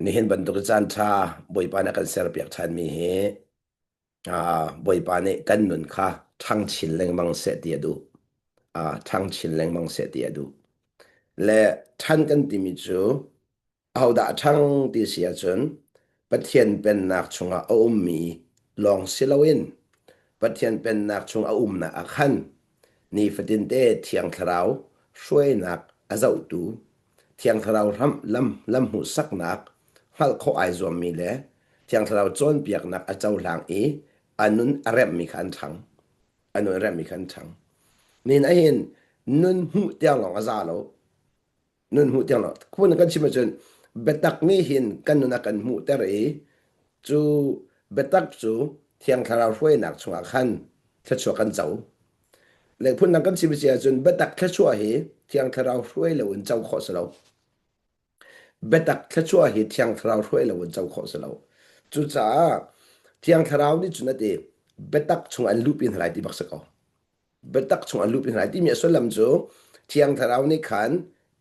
นี่เห็นบรรทุกจานชาบอยปานักันเซอร์เปียกชันมีเฮบอยปานี่กันนุนค่ะทั้งชินแรงมังเสตียดูทั้งชินแรงมังเสตียดูและท่านกันติมิจูเอาดาทั้งที่เสียจนประเทศเป็นนักชงอาอุมมีลองสิลาวินประเทศเป็นนักชงอาอุมนะอาคันนี่ฟดินเตเทียงคราวช่วยนักอาเจ้าตูเทียงคราวลำหูสักนักฮัลโคไอซอมมีเลเทียงคราวจนเปียกนักอาเจ้าหลังอันนุนอาเรมมีขันทังอันนุนอาเรมมีขันทังนี่นะเห็นนุนหูเตียงหลงอาซาโล nun hu tiang lo kun kan chima chun betak ni hin kan nuna kan mu tere chu betak chu thiang thara hruai nak chunga khan thla chu kan chau le phun nak kan chima chia chun betak thla chu hi thiang thara hruai lo un chau kho salo betak thla chu hi thiang thara hruai lo un chau kho salo chu cha thiang thara ni chuna te betak chung an lupin halai ti bak sako betak chung an lupin halai ti mi asolam chu thiang thara ni khan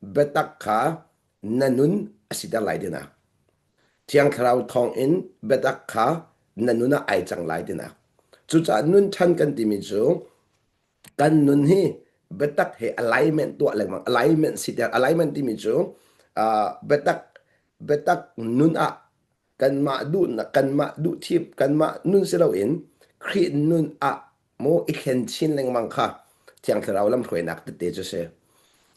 betak kha nanun asida lai dina thiang kharau thong in betak kha nanuna ai chang lai dina chu cha nun than kan ti mi chu kan nun hi betak he alignment to lang alignment sida alignment ti mi chu betak betak nun a kan ma du na kan ma du thip kan ma nun se lo in khri nun a mo ikhen chin leng mang kha thiang kharau lam throi nak te chu se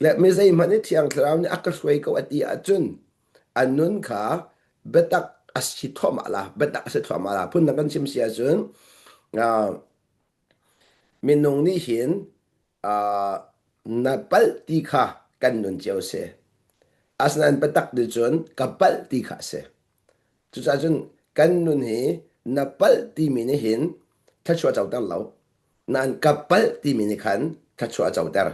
และไม่ใช่มันนี่ที่อังกฤษเนี่ยอักษรวยก็อดีอาจุนอันนู้นค่ะเบตักอสิทอมาละเบตักอสิทอมาละพุ่นนักกันชิมเสียจุนมินงนี่เห็นนับปัลตีค่ะกันนุนเจ้าเสอาสนันเบตักดิจุนกับปัลตีค่ะเสจุดจุนกันนุนเห็นนับปัลตีมินเห็นถ้าชัวเจ้าตั้งเรานั่นกับปัลตีมินขันถ้าชัวเจ้าตั้ง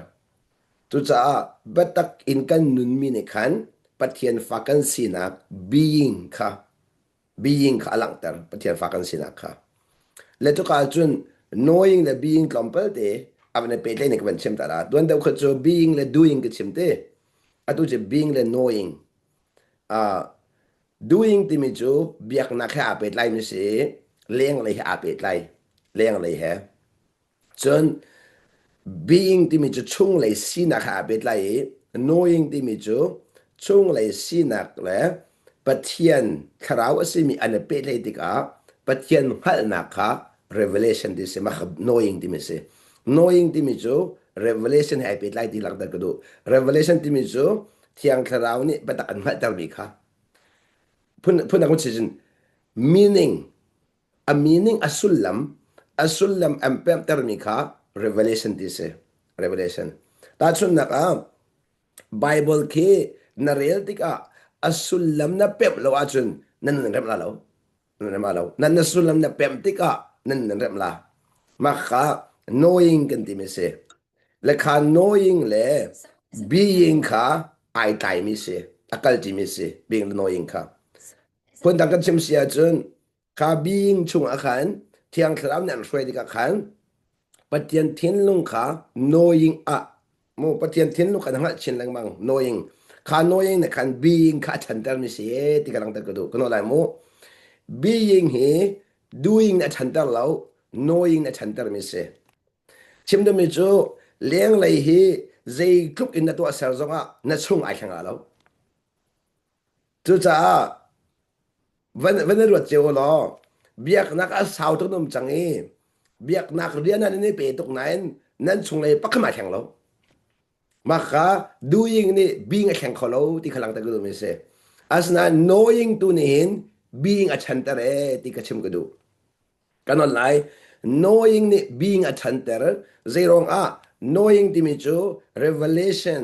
tu cha betak in kan nun mi ne khan pathian fakan sinak being kha alang tar pathian fakan sinak kha le to ka chun knowing the being compel te avne pe le ne kan chem ta la don da kho cho being le doing ke chem te atu je being le knowing uh doing ti mi chu biak na kha pe lai mi se leng le ha pe lai leng le ha chun being ที่มีจะช่วงเลยสีนักหาเป็นไร knowing ที่มีจะช่วงเลยสีนักและปัจจัยคราวสิมีอันเป็นเลยดีกว่าปัจจัยหัลนักค่ะ revelation ที่สิมา knowing ที่มีสิ knowing ที่มีจะ revelation ให้เป็นไรที่หลังตะกดู revelation ที่มีจะที่อังคราวนี้เป็นตะกันหัลตะมีค่ะพูดนักวิชาการ meaning a meaning อสุลลัมอันเป็นตะมีค่ะrevelation dise revelation ta chun nak bible ke na real tika asulam na pep lo achun nan rem la lo nan ma lo nan asulam na pep tika nan rem la ma kha knowing kan ti me se le kha knowing le being kha ai tai mi se akal ti mi se being knowing kha pun ta kan chim sia chun kha being chung akhan thiang thram nan shwai tika khanปฏิญทินลุงขา knowing โมปฏิญทินลุงขาทั้งหัดชินแรงมัง knowing ขา knowing เนี่ยขัน being ขาฉันเตอร์มิเสียที่กำลังตะกระดูกก็โน่นไรโม being เฮ doing เนี่ยฉันเตอร์เรา knowing เนี่ยฉันเตอร์มิเสียชิมดูมิจูเลี้ยงเลยเฮใจคลุกอินตัวเซลล์ซงนั่นช่วงไอ้แข่งอะไรจู่จ้าวันนี้รวดเจียวล้อเบียกนักสาวตุ้มจังเอเบียกนักเรียนนั่นนี่เปตุกไหนนั่นชงเลยปักขึ้นมาแข่งเรามาค่ะ doing นี่ being แข่งเขาเราที่ขลังตะกุดูไม่เสียอาสนะ knowing ตัวนี้เห็น being ฉันตะเรที่กระชิมกระดูกันอะไร knowing นี่ being ฉันตะเรใจรองknowing ที่มีจู revelation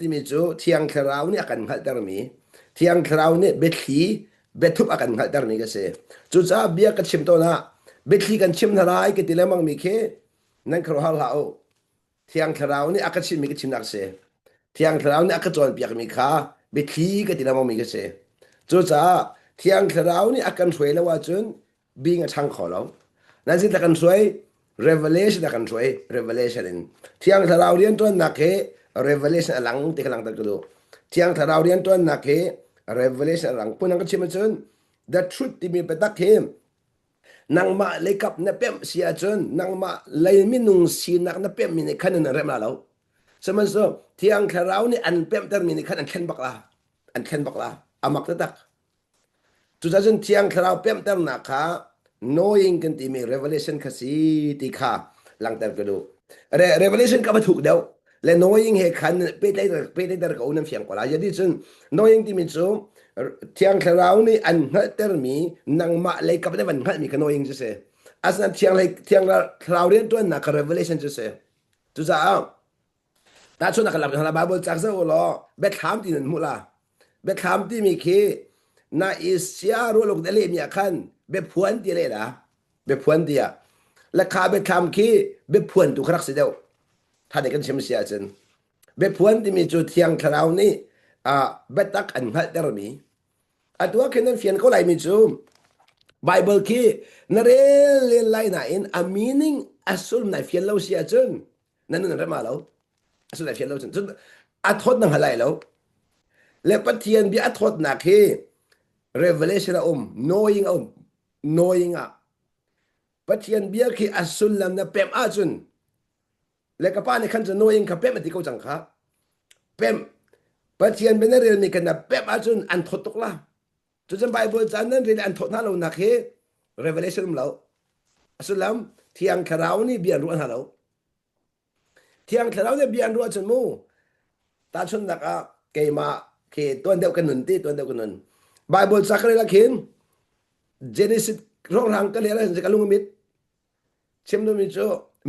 ที่มีจูที่ยังคราวนี่อาการหัดตะมีที่ยังคราวนี่เบ็ดขีเบ็ดทุบอาการหัดตะมีก็เสียจู่จ้าเบียกกระชิมตัวน่ะเบ็ดขีกันชิมทลายก็ติเลมังมีเคนั่นคราวเราที่ยังคราวนี่อาการชิมมีก็ชิมนักเสียที่ยังคราวนี่อาการจวนเปียกมีขาเบ็ดขีก็ติเลมังมีก็เสียจู่จ้าที่ยังคราวนี่อาการช่วยแล้วว่าจนบิงช่างขอเรานั่นสิแต่กันช่วย revelation แต่กันช่วย revelation ที่ยังคราวเรียนตัวนักเฮ revelation หลังที่กำลังตะกดูที่ยังคราวเรียนตัวนักเฮ revelation rang punang ka chim chun the truth ti mi petak him nang ma le kap na pem sia chun nang ma le mi nung si nak na pem mi ne khan na rem la lo saman so thiang kharau ni an pem tar mi ne khan an khen bakla an khen bakla amak ta tak tu sa chun thiang kharau pem tar na kha knowing kan ti mi revelation khasi ti kha lang tar ka do revelation ka ba thuk deu le knowing he khan pe dai dar ka unam fiang kola jadi chun knowing ti mi chu thiang kharau ni an ngal ter mi nang ma le kap ne ban ngal mi ka knowing je se asna thiang kharau rian tuan na ka revelation je se tu sa ta chun na ka la bible chak sa lo bet kham ti nan mu la bet kham ti mi khi na isya ro lok dele mi khan be phuan ti le la be phuan ti ya la kha be kham khi be phuan tu khrak se deuถ้าเด็กกันเชื่อมเสียจนเบ็ดพวนที่มีจุดเทียงคราวนี้เบ็ดตักอันพัดเดรมีตัวแค่นั้นเฟียนก็ไหลมีจูไบเบิลคีนเรเลียนไลน่ะอินa meaning อัศลไหนเฟียนเราเสียจนนั่นนั่นมาแล้วอัศลไหนเฟียนเราจนอัทษนั่งอะไรแล้วและปะเทียนบีอัทษนักที่ revelation knowing knowing ปะเทียนบีคืออัศลลำนั้นเปมอาจุนและกับป้าในขั้นจะโน้ยังกับเป๊ะมันที่เขาจังค่ะเป๊ะปัจจัยเป็นเรื่องนี้กันนะเป๊ะอาจจะอันทดตกละจุดจำไบเบิลจานนั้นเรื่องอันทดนั่นเราหนักเหรอ revelation เราสุดแล้วเที่ยงคราวนี้เบียนรู้อันเราเที่ยงคราวนี้เบียนรู้จนมู่ตาชนนักอ่ะเกี่ยมาเกี่ยตัวเดียวกันหนุนตีตัวเดียวกันหนุนไบเบิลสักเลยละเขียน Genesis ร้องรังกันเลยละจะกันลุงมิดเชื่อมด้วยมิโจ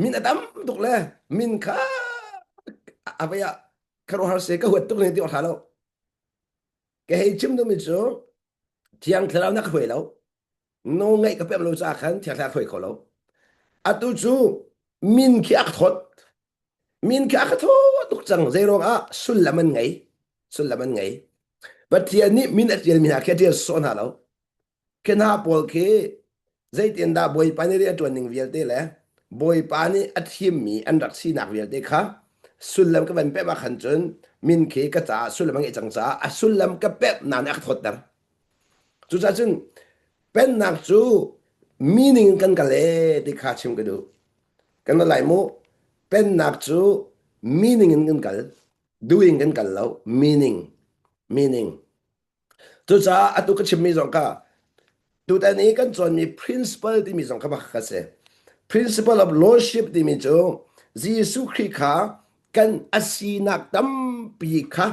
มินอดัมตุกเลยมินข้าอะไรอะคาร์โรฮาร์เซก็หัวตุกเลยที่ออกทางเราแกให้ชิมดูมิจูเที่ยงเท่านักหวยแล้วโน้งไงก็เป็นเราจากขันเที่ยงหวยของเราอัตุจูมินขี้อักทดมินขี้อักทดตุกจังใจร้องสุลละมันไงสุลละมันไงปัจจัยนี้มินอัจฉริมินาแค่ที่สอนหาเราแค่หน้าปอลเคใจเตียนดาบอยปานี่เรียกตัวหนึ่งเวียลเต้แหละบอยปานี่อัดหิมมีอันรักสีนักเวียลเต้ค่ะสุลลัมก็เป็นเป๊ะมาขันจนมินเคก็จ่าสุลลัมก็จังจ่าสุลลัมก็เป๊ะนานอักทดดังจุดจ้าจนเป็นนักจูมีนิ่งกันกันเลยที่ข้าชิมกันดูกันอะไรโมเป็นนักจูมีนิ่งกันกัน doing กันกันแล้ว meaning จุดจ้าอัตุก็ชิมมีสองค่ะดูแต่นี้กันจนมี principle ที่มีสองคำว่าคัสเซ่ principle of lordship ที่มีจูYesus Kristus kan asinak tampi ka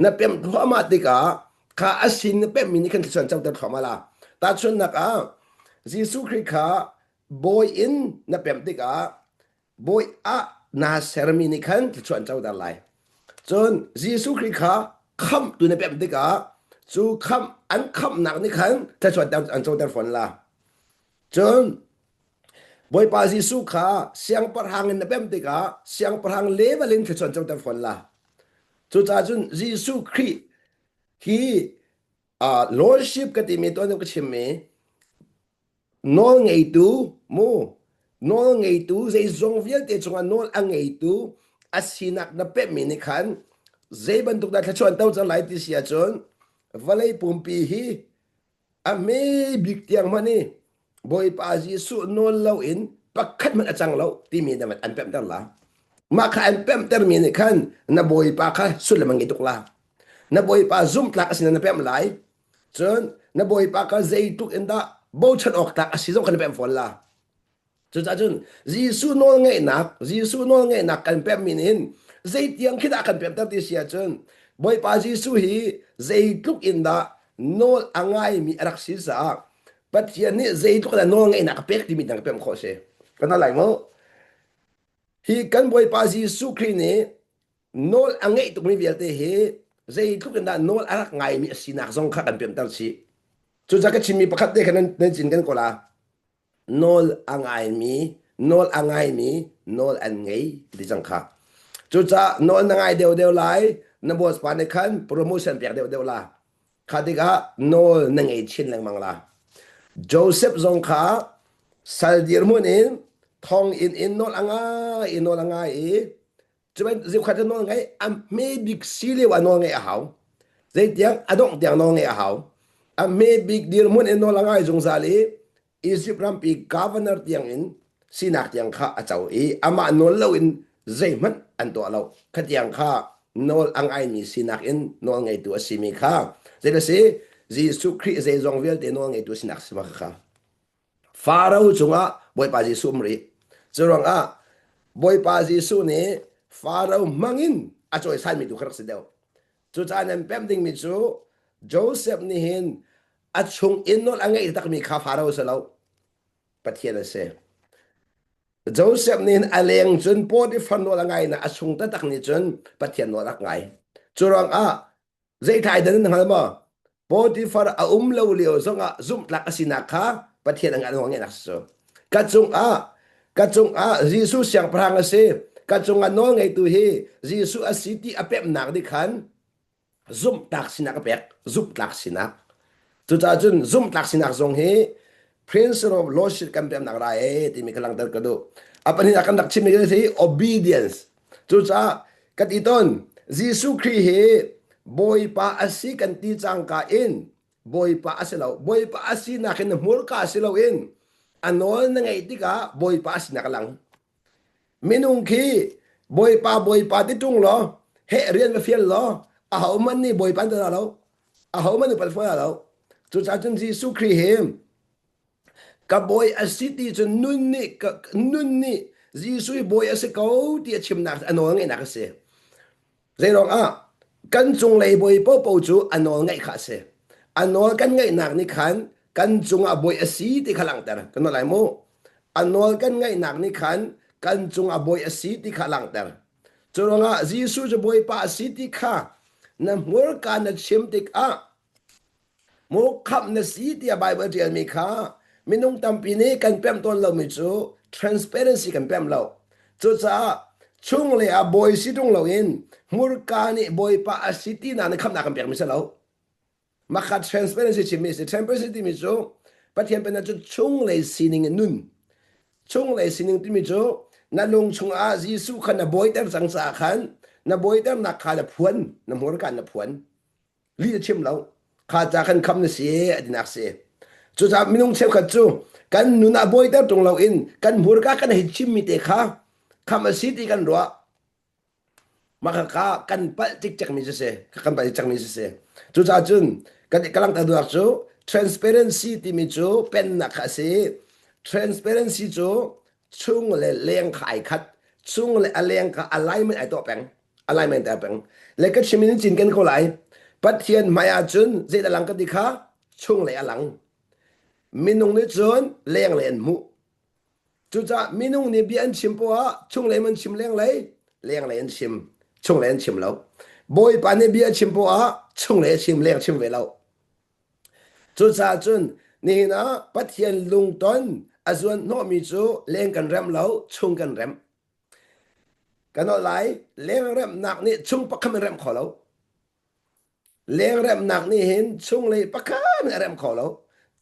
na pem thoma tika ka asin na pem mini kan tsan chang ta thoma la ta chun na ka Yesus Kristus boy in na pem tika boy a na ceremony kan tsan chang ta lai chun Yesus Kristus kham tu na pem tika chu kham an kham nak ni kan ta chwan ta an chang ta fon la chun boi pa Yesu kha siang parhang in bem tika siang parhang levelin ke chon chon ta fon la chu cha chun Yesu Christ hi lordship ka ti mi to ka chim me no ngei tu mo no ngei tu zai zong vial te chunga no angei tu asinak na pe mi ni khan zai ban tuk da ka chon tau cha lai ti sia chon valai pumpi hi a me big tiang mani boi pa Yesu non lau in pakhat man achang lau ti mi na mat an pem tar la ma kha an pem tar mi ni khan na boi pa kha sulamang ituk la na boi pa zoom tlak asin na pem lai chon na boi pa ka zai tuk inda bo chan ok tak asizong kan pem fon la chon cha chon Yesu non ngai nak kan pem mi nin zai tiang khida kan pem tar ti sia chon boi pa Yesu hi zai tuk inda nol angai mi arak si saปัจจัยนี้ใจทุกคนน้องไอ้นักเป็กที่มีนักเป็กข้อเสียกันอะไรมั้งที่กันบอยปาจีสุครีนี่โนลอังไงตุกมีเวียเตะใจทุกคนนั้นโนลอะไรไงมีสินักสงฆ์กันเป็นตั้งชีจุดจากชิมีประคัตเตะกันนั่นจินกันก็ละโนลอังไงมีโนลอังไงมีโนลอังไงที่จังค่ะจุดจากโนลอังไงเดียวไล่นับบอสปานในขันโปรโมชั่นเปียกเดียวละข้าที่ก็โนลอังไงชินแรงมังละJoseph zongkha saldir munin thong in nol angai chuban ziu khat nol ngai am me big sile wa nol ngai hau dây tiếng adong tiếng nó nghe hảo a me big deal muốn en nó là ngay dùng zali Egypt ram pi governor tiếng in sinak tiếng kha a chau e ama no lo in zai man an to lo kha tiếng kha nol ang ai ni sinak in nol ngai tu asimi kha zai la se Jesus Christ zai zong vel te nol ngai tu sinak sima kha Pharaoh chunga boy pa ji sumri churang a boy pa ji su ne Pharaoh mangin a choi san mi tu khrak se deu chu cha nem pem ding mi chu Joseph ni hin a chung in nol angai tak mi kha Pharaoh se lo pathian se Joseph nin aleng chun po di fan no langai na asung ta tak ni chun pathian no lak ngai churang a zai thai dan nang ma po di far a lo leo zonga zum lak asina kha pathian ang anong ngai nak so ka chung a Jesus siang prang ase ka chung a no ngai tu hi Jesus a city a pep nak di khan zum tak sinak pek zum tak sinak tu cha chun zum tak sinak zong hi Prince of lordship kan pem nak ra ti mi kalang dar kado apa ni akan dak chimi si obedience tu cha kat iton Jesus Christ he boy pa asi kan ti chang ka in boy pa asilaw boy pa asi na kin mur ka asilaw in anol na ngai ti ka boy pa asi na kalang minung ki boy pa ti tung lo he rian ma fiel lo a hau man ni boy pa da lo a hau man ni pa fa lo tu cha chun Jesus Christ he ka boy a city chu nun ni Jesus boy a se ko ti chim nak anol ngai nak se zai rong a kan chung lei boy po po chu anol ngai kha se anol kan ngai nak ni khan kan chung a boy a si ti khalang tar kan lai mo anol kan ngai nak ni khan kan chung a boy a si ti khalang tar chu rong a Jesus chu boy pa si ti kha na mur ka na chim tik a mo khap na si ti a bible tell me kha minung tampine kan pem ton lo mi chu transparency kan pem lo chu cha chung le a boy si tung lo in murka ni boy pa a city na kham na kan pem mi sa lo ma kha transparency chi mi se transparency mi chu pathian pen na chu chung le sining nun chung le sining ti mi chu na lung chung a jisu khan na boy ter sang sa khan na boy ter na kha na phuan na murka na phuan li chim lo kha cha khan kham na se adinak se chu cha minung chep khat chu kan nuna boy ter tung lo in kan murka kan hi chim mi te kha kham a city kan ro maka ka kan pa tik chak mi se kan pa chak mi se chu cha chun kan kalang ta duak chu transparency ti mi chu pen na kha se transparency chu chung le leng khai khat chung le aleng ka alignment ai to peng alignment ta peng le ka chimin chin kan ko lai pathian maya chun ze da lang ka di kha chung le alang minung ni chun leng len mu chu cha minung ni bi an chim po a chung le man chim leng len chim chung len chim lo boy pa ni bi a chim po a chung le chim leng chim ve lo chu cha chun ni na pathian lung ton azun no mi chu leng kan ram lo chung kan ram kan no lai leng ram nak ni chung pa kham ram kho lo leng ram nak ni hin chung le pa kham ram kho lo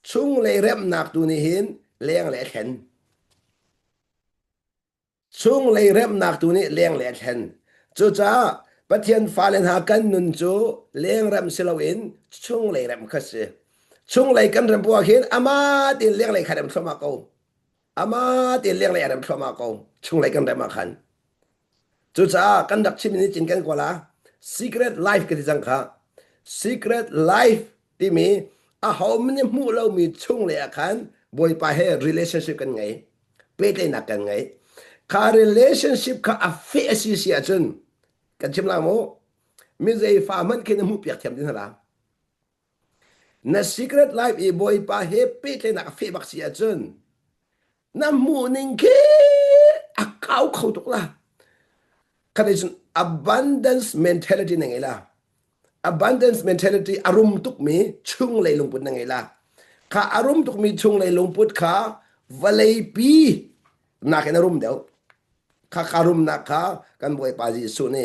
chung le ram nak tu ni hin leng le khen chung le ram nak tu ni leng le khen chu cha pathian fa len ha kan nun chu leng ram silawin chung le ram khase chung le kan ram po hin ama tin leng le khan thoma ko ama tin leng le ram thoma ko chung le kan ram khan chu cha kan dak chim ni chin kan ko la secret life ke jang kha secret life ti mi a how many mu lo mi chung le khan boy pa he relationship kan ngai pe te na kan ngai ka relationship ka affair si si a chun kan chim la mo mi zai fa man ke na mu piak them din la na secret life e boy pa he pe te na affair bak si a chun na mu ning ke a kau khau tok la ka de chun abundance mentality na ngai la abundance mentality arum tuk mi chung le lung put na ngai la ka arum tuk mi chung le lung put kha valai pi na ke na rum deu kha karum na kha kan boy pa ji su ne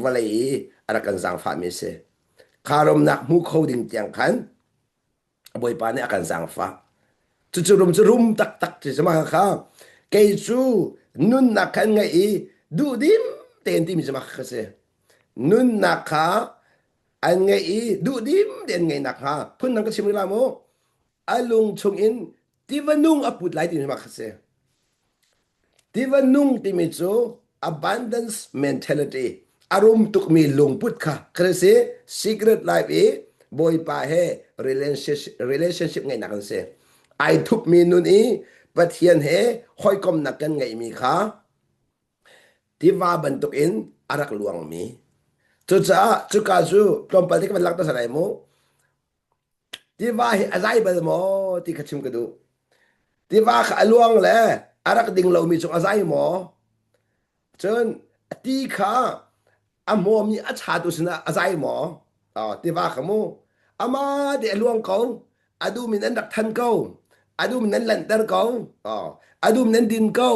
valai ara kan zang fa mi se karum nak mu coding tiang khan boy pa ne akan zang fa chu rum tak tak chi sama kha ke chu nun na kan ngai du dim ten ti mi sama kha se nun na kha anh ngay ý đủ điểm đến ngày nạc ha phun năng cái chim làm mô alung chung in tivanung aput lại thì mà khase tivanung thì mình cho abundance mentality arum tuk mi lung put kha krese secret life e boy pa he relationship ngày nạc se ai thup mi nun i but hiền he hoi kom nạc kan ngày mi kha tiva bentuk in arak luang mi chu cha chu ka chu tom pal ti kan lak ta sarai mo tiva hi azai bal mo ti khachim ka du tiva kha luang le arak ding lo mi chu azai mo chen ti kha amo mi acha tu sina azai mo tiva kha mo ama de luang ko adu min an dak than ko adu min an lan tar ko adu min an din ko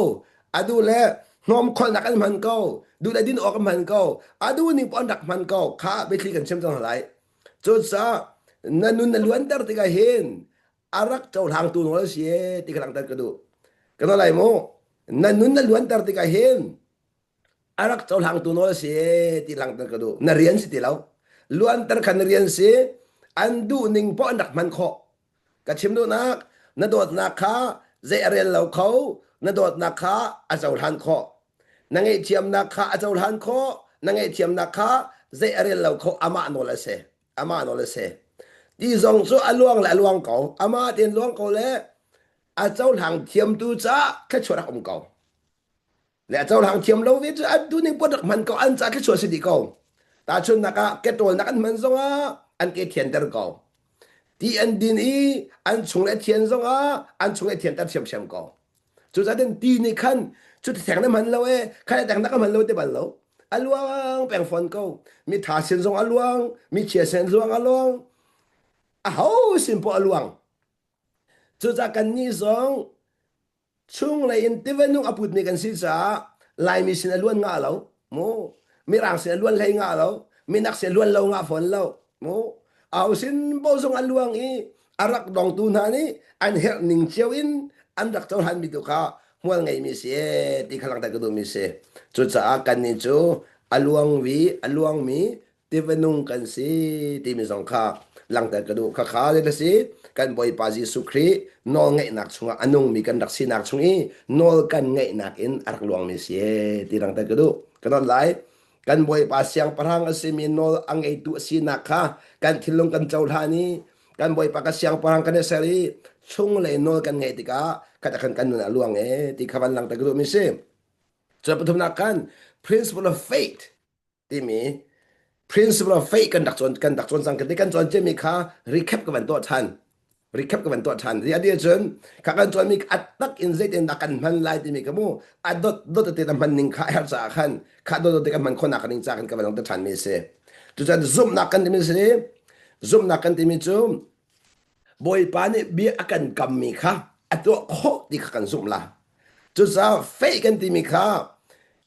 adu le nom khol nak an man ko du da din ok man ko adu ni pon dak man ko kha be thli kan chem tong lai chu sa nanun na luan tar ti ka hen arak chau hang tu no sie ti ka lang tar ka du ka no lai mo nanun na luan tar ti ka hen arak chau hang tu no sie ti lang tar ka du na rian si ti lau luan tar kan rian si an du ning po an dak man kho ka chim du nak na dot na kha ze arel lau kho na dot na kha a chau han kho na ngai chiam na kha a chau han kho na ngai chiam na kha ze arel lau kho ama no la se ama no la se đi dòng số aluang là aluang cầu ama tiền luang cầu lẽ châu hàng thiêm tu cha cái chỗ đặc ông cầu lẽ châu hàng thiêm lâu viết chứ anh tu nên bắt được mình cầu anh cha cái chỗ gì đi cầu ta chun naka cái chỗ naka mình xong á anh cái thiền đer cầu đi anh đi ý anh chung lại thiền xong á anh chung lại thiền đer xem cầu chú gia đình đi này khăn chú thằng nó mình lâu ấy khai thằng nó mình lâu thì mình lâu aluang bèn phun cầu mi thả sen xong aluang mi chia sen xong aluang hau simple aluang chu cha kan ni zong chung lai in tivanung aput ni kan si cha lai mi sin aluan nga lo mo mi rang sin aluan lai nga lo mi nak sin aluan lo nga phon lo mo au sin bo zong aluang i arak dong tu na ni an her ning chiao in an rak chon han mi tu kha mual ngai mi se ti khalang ta ku mi se chu cha kan ni chu aluang mi tivanung kan si ti mi zong kha lang ta ka du kha kha le si kan boy pa Jesu Christ no ngai nak chunga anung mi kan dak si nak chungi nol kan ngai nak in arak luang mi se ti lang ta ka du kan lai kan boy pa siang parang asi mi nol ang ei tu si nak kha kan thilung kan chau thani kan boy pa ka siang parang kan sari chung le nol kan ngai ti ka kata kan na luang ti khawan lang ta ka du mi se so pathum na kan principle of faith ti mi principle of faith kan dak chon sang kan chon che mi kha recap ka ban to than recap ka ban to than ria dia chon ka kan chon mi atak in zait in dakan man lai ti mi ka mu adot dot te ta man ning kha har sa khan kha dot te ka man khona kan ning cha kan ka ban to than mi se tu chan zoom na kan ti mi se zoom na kan ti mi chu boy pa ni bi akan kam mi kha ato kho ti kan zoom la tu sa faith kan ti mi kha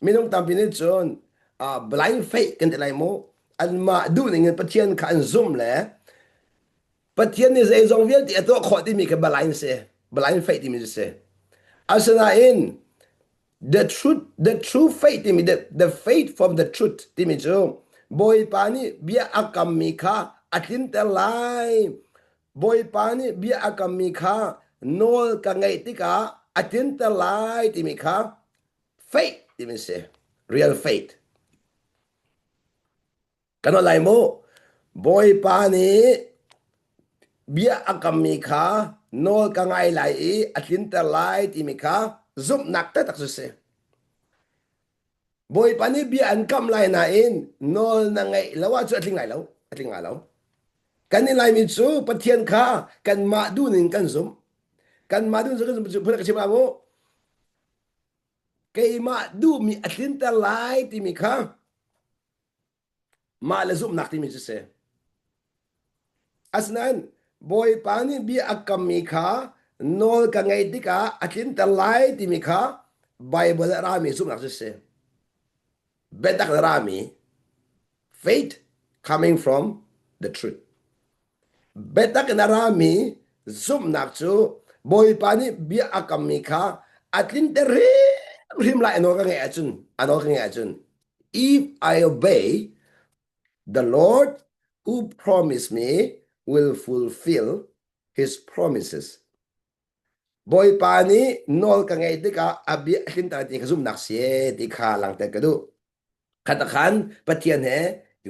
minung tam pin chon blind faith kan ti lai mo an ma du ning pathian kha an zoom le pathian ni zai zong vial ti ato kho ti mi ka blind faith ti mi se asana in the true faith ti mi the faith from the truth ti mi chu boy pani bia akam mi kha atin te lai boy pani bia akam mi kha nol ka ngai ti ka atin te lai ti mi kha faith ti mi se real faith kano lai mo boy pani bia akam mi kha nol ka ngai lai e atin te lai ti mi kha zum nak ta tak su se boy pani bia an kam lai na in nol na ngai lawa chu atling ngai lo kan ni lai mi chu pathian kha kan ma du nin kan zum kan ma du kan zum phra ka chima mo kai ma du mi atin te lai ti mi kha ma la zum nak ti mi se asnan boy pani bi akam mi kha nol ka ngai ti ka atin te lai ti mi kha bible ra mi zum nak se bedak ra mi faith coming from the truth bedak na ra mi zum nak chu boy pani bi akam mi kha atin te rim lại nó cái nghe chun ano cái nghe chun if I obey the Lord who promised me will fulfill his promises บอยปานี้นอลกังไงติกาอบิขินตาติกซุมนักเสียติคาลังแต่กระดูขัดขันปะเทียนเห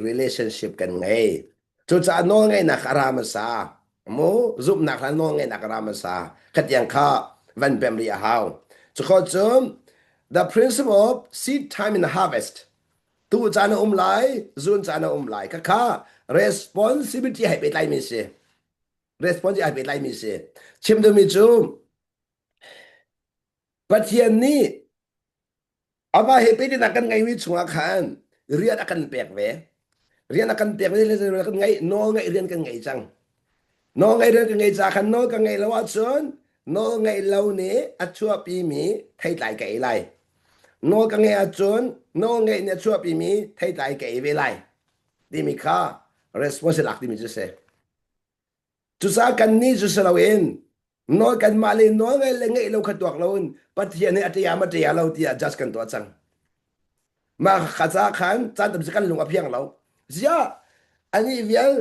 relationship กันไงจุดจะนอลไงนักรามสาโมซุมนักนอลไงนักรามสาขัดยังข้าวันเป็นเรียหาวจุดข้อจม the principle of seed time and harvest ตูจานอุ้มไหลซุนจานอุ้มไหลข้า responsibility ให้ไปไล่มิเส responsibility ให้ไปไล่มิเสชิมดูมิจูปะเทียนนี้อาว่าเหตุเป็นนักกันไงวิชวขันเรียนอากันเปียกเวเรียนอากันเปียกเวเรียนกันไงน้องไงเรียนกันไงจังน้องไงเรียนกันไงจังขันน้องกันไงแล้วว่าจนน้องไงเราเนี่ยอัจฉริปีมีไทยไต่ไก่ไรน้องกันไงอัจฉริน้องไงเนี่ยชั่วปีมีไทยไต่ไก่เวไรดีมีค่า responsibility ดีมีจุดเสจุดสากันนี้จุดสละเวนน้องกันมาเลยน้องไงเลยไงเราขัดตัวเราปฏิญาณอัตยามัตยาเราที่ adjust กันตัวจังมาขัดสาขันจันทร์จะกันลงอภิยังเราเสียอันนี้เวียล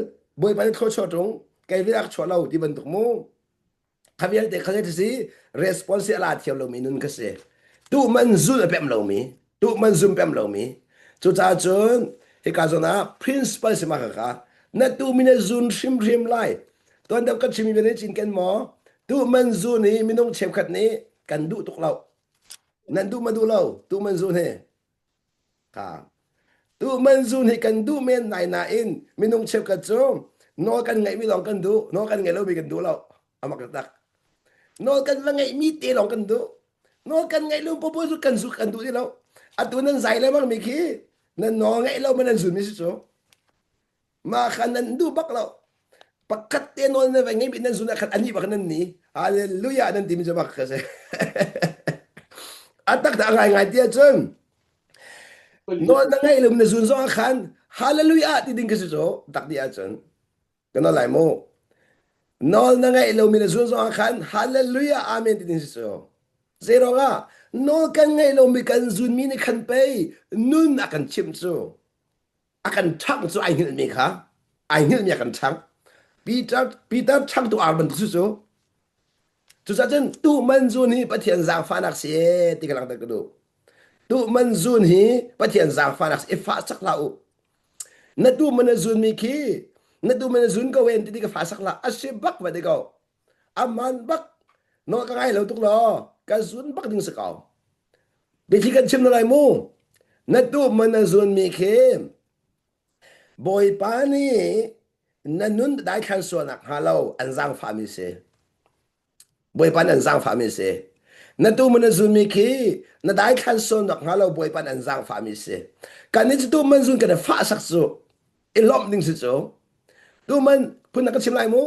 บอยไปโทษชดตรงไกลเวลาชดเราที่บรรทุกมูขบียลเด็กเขาจะสิ responsibility ที่เรามีนุ่นก็เสียตู้มันซุนเป็นเรามีตู้มันซุนเป็นเรามีจุดจ้าจนเฮกาจนะ principle สิมาค่ะนั่นตู้มีเนี่ยซุนชิมไล่ตอนเด็กก็ชิมเป็นจินกันหมอตู้มันซุนนี่มีน้องเชฟขัดนี้กันดูตุกเรานั่นดูมาดูเราตู้มันซุนเฮค่ะตู้มันซุนให้กันดูเมนไหนนาอินมีน้องเชฟกันจ้องนอกันไงไม่ลองกันดูนอกันไงเราไม่กันดูเราเอามากระตักนอกันว่าไงมีเตะลองกันดูนอกันไงเราปุ๊บสุกันดูที่เราอันตัวนั้นใส่แล้วมั้งมีขี้นั่นนอไงเราไม่นั่นซุนไม่ใช่จ้องมาขันนั้นดูบักเราปักกัดเตนอนเนี่ยไงเป็นนั่นซุนขันอันนี้บักนั่นนี่ฮาเลลูยานั่นที่มันจะบักกันเสียอันตักแต่อะไรไงเดียจนนอนนั่งไงเราเป็นซุนสองขันฮาเลลูยาที่ดิ้งกันสิจ้ตักเดียจนกันอะไรโมนอนนั่งไงเราเป็นซุนสองขันฮาเลลูยาอาเมนที่ดิ้งสิจ้เซโรกานอนกันไงเราเป็นกันซุนมีในขันไปนุ่นอากันชิมจ้อากันชักจ้ไอ้เงี้ยมีค่ะไอ้เงี้ยมีอากันชักปีเตอร์ชักตัวอาบันทุกจ้จุดนั้นตู้มันซุนนี่ปะเทียนจางฟ้านักเสียที่กำลังตะกดูตู้มันซุนนี่ปะเทียนจางฟ้านักเสียฟ้าสักลาอุนั่นตู้มันซุนมีขี้นั่นตู้มันซุนก็เว้นที่ก็ฟ้าสักลาอาชีพบักมาเด็กเอาอามันบักนอกกันไงเราตุกล้อกันซุนบักดึงสกาวไปที่กันชิมอะไรมู่นั่นตู้มันซุนมีขี้บอยปานี่นั่นนุ่นได้ขันส่วนนักฮาโลอันจางฟ้ามีเสบอยปานอันจางฟ้ามีเสนั่นตู้มันซุนมีขี้นั่นได้ขันส่วนนักฮาโลบอยปานอันจางฟ้ามีเสการนี้ตู้มันซุนกันฟ้าสักจู่อีล้อมดึงสิจู่ตู้มันพูดนักชิมไรมู่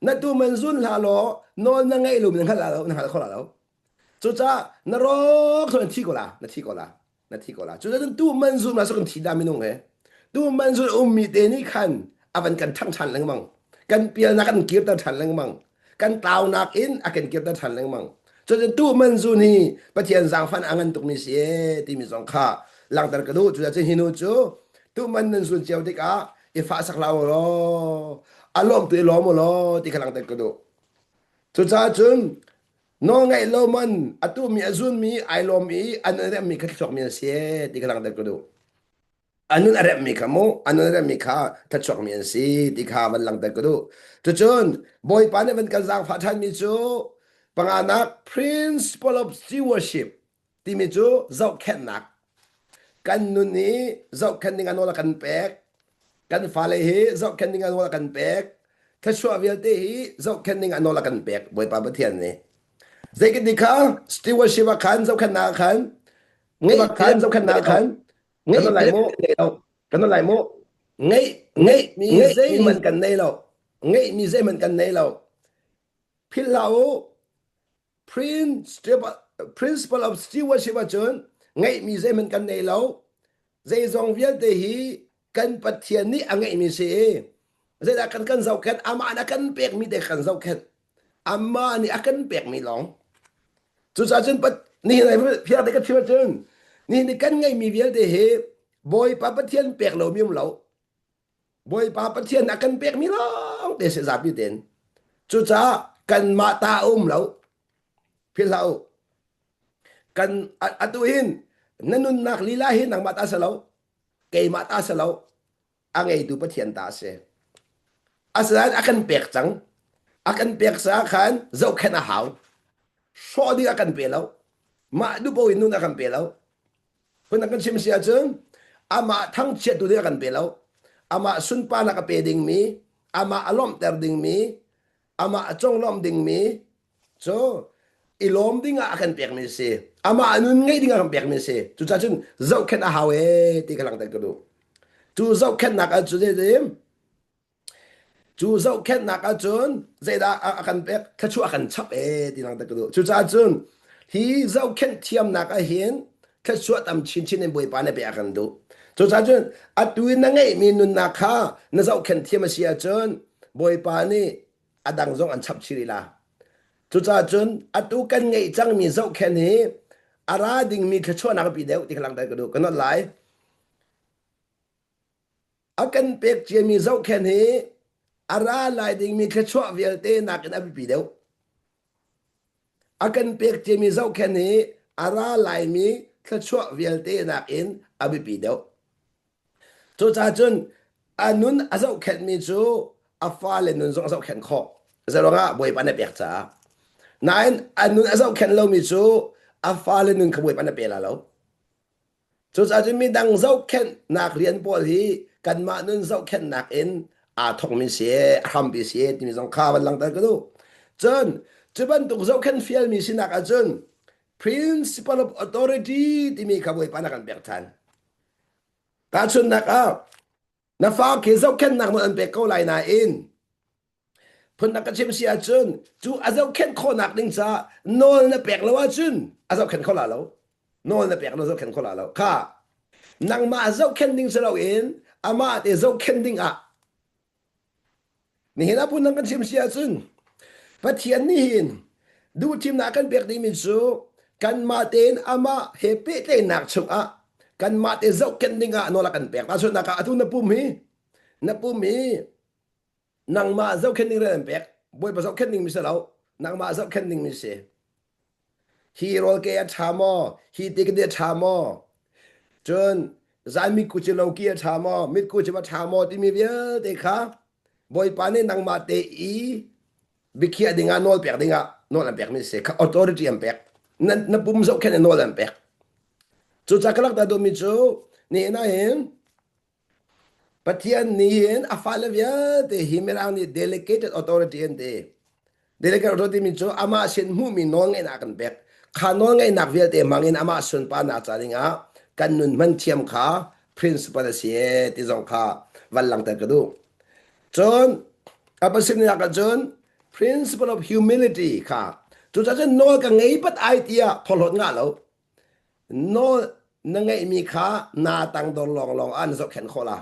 นั่นตู้มันซุนฮาโลนอนนั่งไงลูกนั่งฮาโลนั่งฮาโลคนละเราจุดจ้านรกส่วนที่กูละนั่นที่กูละจุดนั้นตู้มันซุนมาสักทีดามินงเหตู้มันซุนมีเตนี่ขันอาวันกันทั้งทันเลยมั้งกันเปียนักกันเก็บตั้งทันเลยมั้งกันเตานักอินอากันเก็บตั้งทันเลยมั้งจนตู้มันซุนี่ปะเทียนจางฟันอังันตุกมีเสียที่มีสองข้าหลังจากกระดูจุดจะหินุจูตู้มันซุนเจียวดิกาอีฟ้าสักลาวรออารมณ์ตัวล้อมรอที่กำลังแต่กระดูจุดจ้าจุนน้องไงโลมันอตู้มีอซุนมีไอลมีอันนั้นมีขั้นสองมีเสียที่กำลังแต่กระดูอันนั้นอะไรมีขโมอันนั้นอะไรมีข้าทัดชกมีอันซีที่ข้ามันหลังแต่ก็ดูทุกจนบอยปานเนี่ยมันกันสร้างฝันมีจูปังอานัก principle of stewardship ที่มีจูเจ้าแค่นักกันนุนนี้เจ้าแค่นิ่งอันนั้นกันแปลกกันฟ้าเลยเจ้าแค่นิ่งอันนั้นกันแปลกถ้าชัวร์เวลเตะเจ้าแค่นิ่งอันนั้นกันแปลกบอยปานประเทศนี้เด็กดีข้า stewardship ขันเจ้าแค่นักขันไงขันเจ้าแค่นักขันกันอะไรโมกันอะไรโมไงมีเซมันกันในเราไงมีเซมันกันในเราพิลาโอ principle of stewardship จนไงมีเซมันกันในเราเจจงเวียนเตหีกันปัจเจียนนี้ไงมีเซเจดากันเจ้าแค่อามานักันเปียกมีแต่กันเจ้าแค่อามานี่อากันเปียกมีหลงจุดสาจนปัจนี่อะไรพี่อะไรกันที่ว่าจนนี่กันไงมีเวียนเตหีบอยปะปะเทียนเปียกเรามีมเรา บอยปาประเทศนักกันเปียกมีร้องเตะเสียสาพิเตนจุจ้ากันมาตาแล้วพี่เรากันอัตุหินนันนุนนักลีลาหินนักมาตาเสลาเกยมาตาเสลาอังไงดูประเทศตาเสอาศัยakanเปียกจังakanเปียกสาขันเจ้าแค่นาหาวชอดีakanเปียแล้วมาดูบ่อยนู่นakanเปียแล้วคนนั้นกันชิมเสียจังอามาทั้งเช็ดดูดีakanเปียแล้วอามาสุนปานักเปียดิ่งมีอามาอารมณ์แต่ดิ่งมีอามาจงลมดิ่งมีโจอีลมดิ่งakanเปียกมีเสียอามานุนไงดิ่งakanเปียกมีเสียจุดจ้าจุนเจ้าแค่นาหาวที่กำลังแต่กระดูจุดเจ้าแค่นักจุดเดิมจูเจ้าแค่นักจนใจดาakanเปียกแค่ชั่วakanชับที่นั่งตะกระดูจุดจ้าจุนที่เจ้าแค่เทียมนักเห็นแค่ชั่วตำชินในบวยปานในเปียกันดูจุดจ้าจุนอัดวินนั่งไงมีนุนนักข้าในเจ้าแค่เทียมเสียจนบวยปานนี่อดังจงอันชับชิริลาจุดจ้าจุนอัดดูกันไงจังมีเจ้าแค่นี้อาราดิงมีแค่ชั่วนักปีเดียวที่กำลังตะกระดูกันนั่นหลายakanเปียกเจียมีเจ้าแค่นี้อาราลายดิ่งมีแค่ชั่วเวลเตนักนับปีเดียวakanเปียกเจมีเจ้าแค่นี้อาราลายมีแค่ชั่วเวลเตนักอินอบิปีเดียวจุดจ้าจุนอันนุนอาเจ้าแค่มีจูอาฟ้าเลนุนส่งเจ้าแค่ข้อจะร้องอ่ะบวยปันในเปียกจ้านั่นอันนุนอาเจ้าแค่เรามีจูอาฟ้าเลนุนขบวยปันในเปียกแล้วจุดจ้าจุนมีดังเจ้าแค่นักเรียนปอลีกันมานุนเจ้าแค่นักอินอาทองมีเสียทำปีเสียที่มีสองข้าวันหลังแต่ก็ดูจนจะบรรทุกเจ้าแค่ฟิลมีสินักจน principle of authority ที่มีขบวนปานักกันเบียดทันแต่ชนนักนักฟ้าเกี่ยวเจ้าแค่นักมันเป็นเก้าลายนาอินพนักกันเชื่อมเสียจนจู่อาเจ้าแค่ข้อนักนิ่งซะโน่นนักเปียกแล้วว่าจนอาเจ้าแค่ข้อละแล้วโน่นนักเปียกแล้วเจ้าแค่ข้อละแล้วค่ะนังมาเจ้าแค่นิ่งซะเราเองอามาแต่เจ้าแค่นิ่งนี่เห็นนะพูดนั่งกันเชียมเชียซึ่งประเทียนนี่เห็นดูทีมนักกันเบียกดีมิสูกันมาเตนอามาเฮเป้เตนนักชุกกันมาเตนเจ้ากันดิ่งโนละกันเบียกตาชนนักอตุนปุ่มฮีนังมาเจ้ากันดิ่งเรื่องเบียกบวยประสบกันดิ่งมิสเรานังมาเจ้ากันดิ่งมิเสฮีโร่เกียร์ชามอฮีติกเดียชามอจนใจมิกุจิโลเกียร์ชามอมิกุจิมาชามอที่มีเยอะเด็กค่ะบอยปานี่นังมาเตอีบิคียดิ่งโนลเปียกดิ่งโนลเปียกมิเสกออโตริตี้เปียกนั่นปุ่มเจ้าแค่โนลเปียกจุดจักรลักตาดูมิจูนี่นะเห็นปะเทียนนี่เห็นอาฟาเลวียเตหิมรางนี่ delegated authority เห็นเต delegated authority มิจูอามาเช่นหูมีน้องไงนักกันเปียกข้าน้องไงนักเวียเตมังอินอามาส่วนปานาจาริงกันนุนมันเทียมข้า principle เสียที่สองข้าวันหลังแต่กระดูจนapa sih ni akan jun principle of humility ค่ะจุดจะโน้กันไงปัดไอเดียพอหลดงานแล้วโน้นั่งไงมีค่านาตังดอนลองอันจะแข่งข้อละ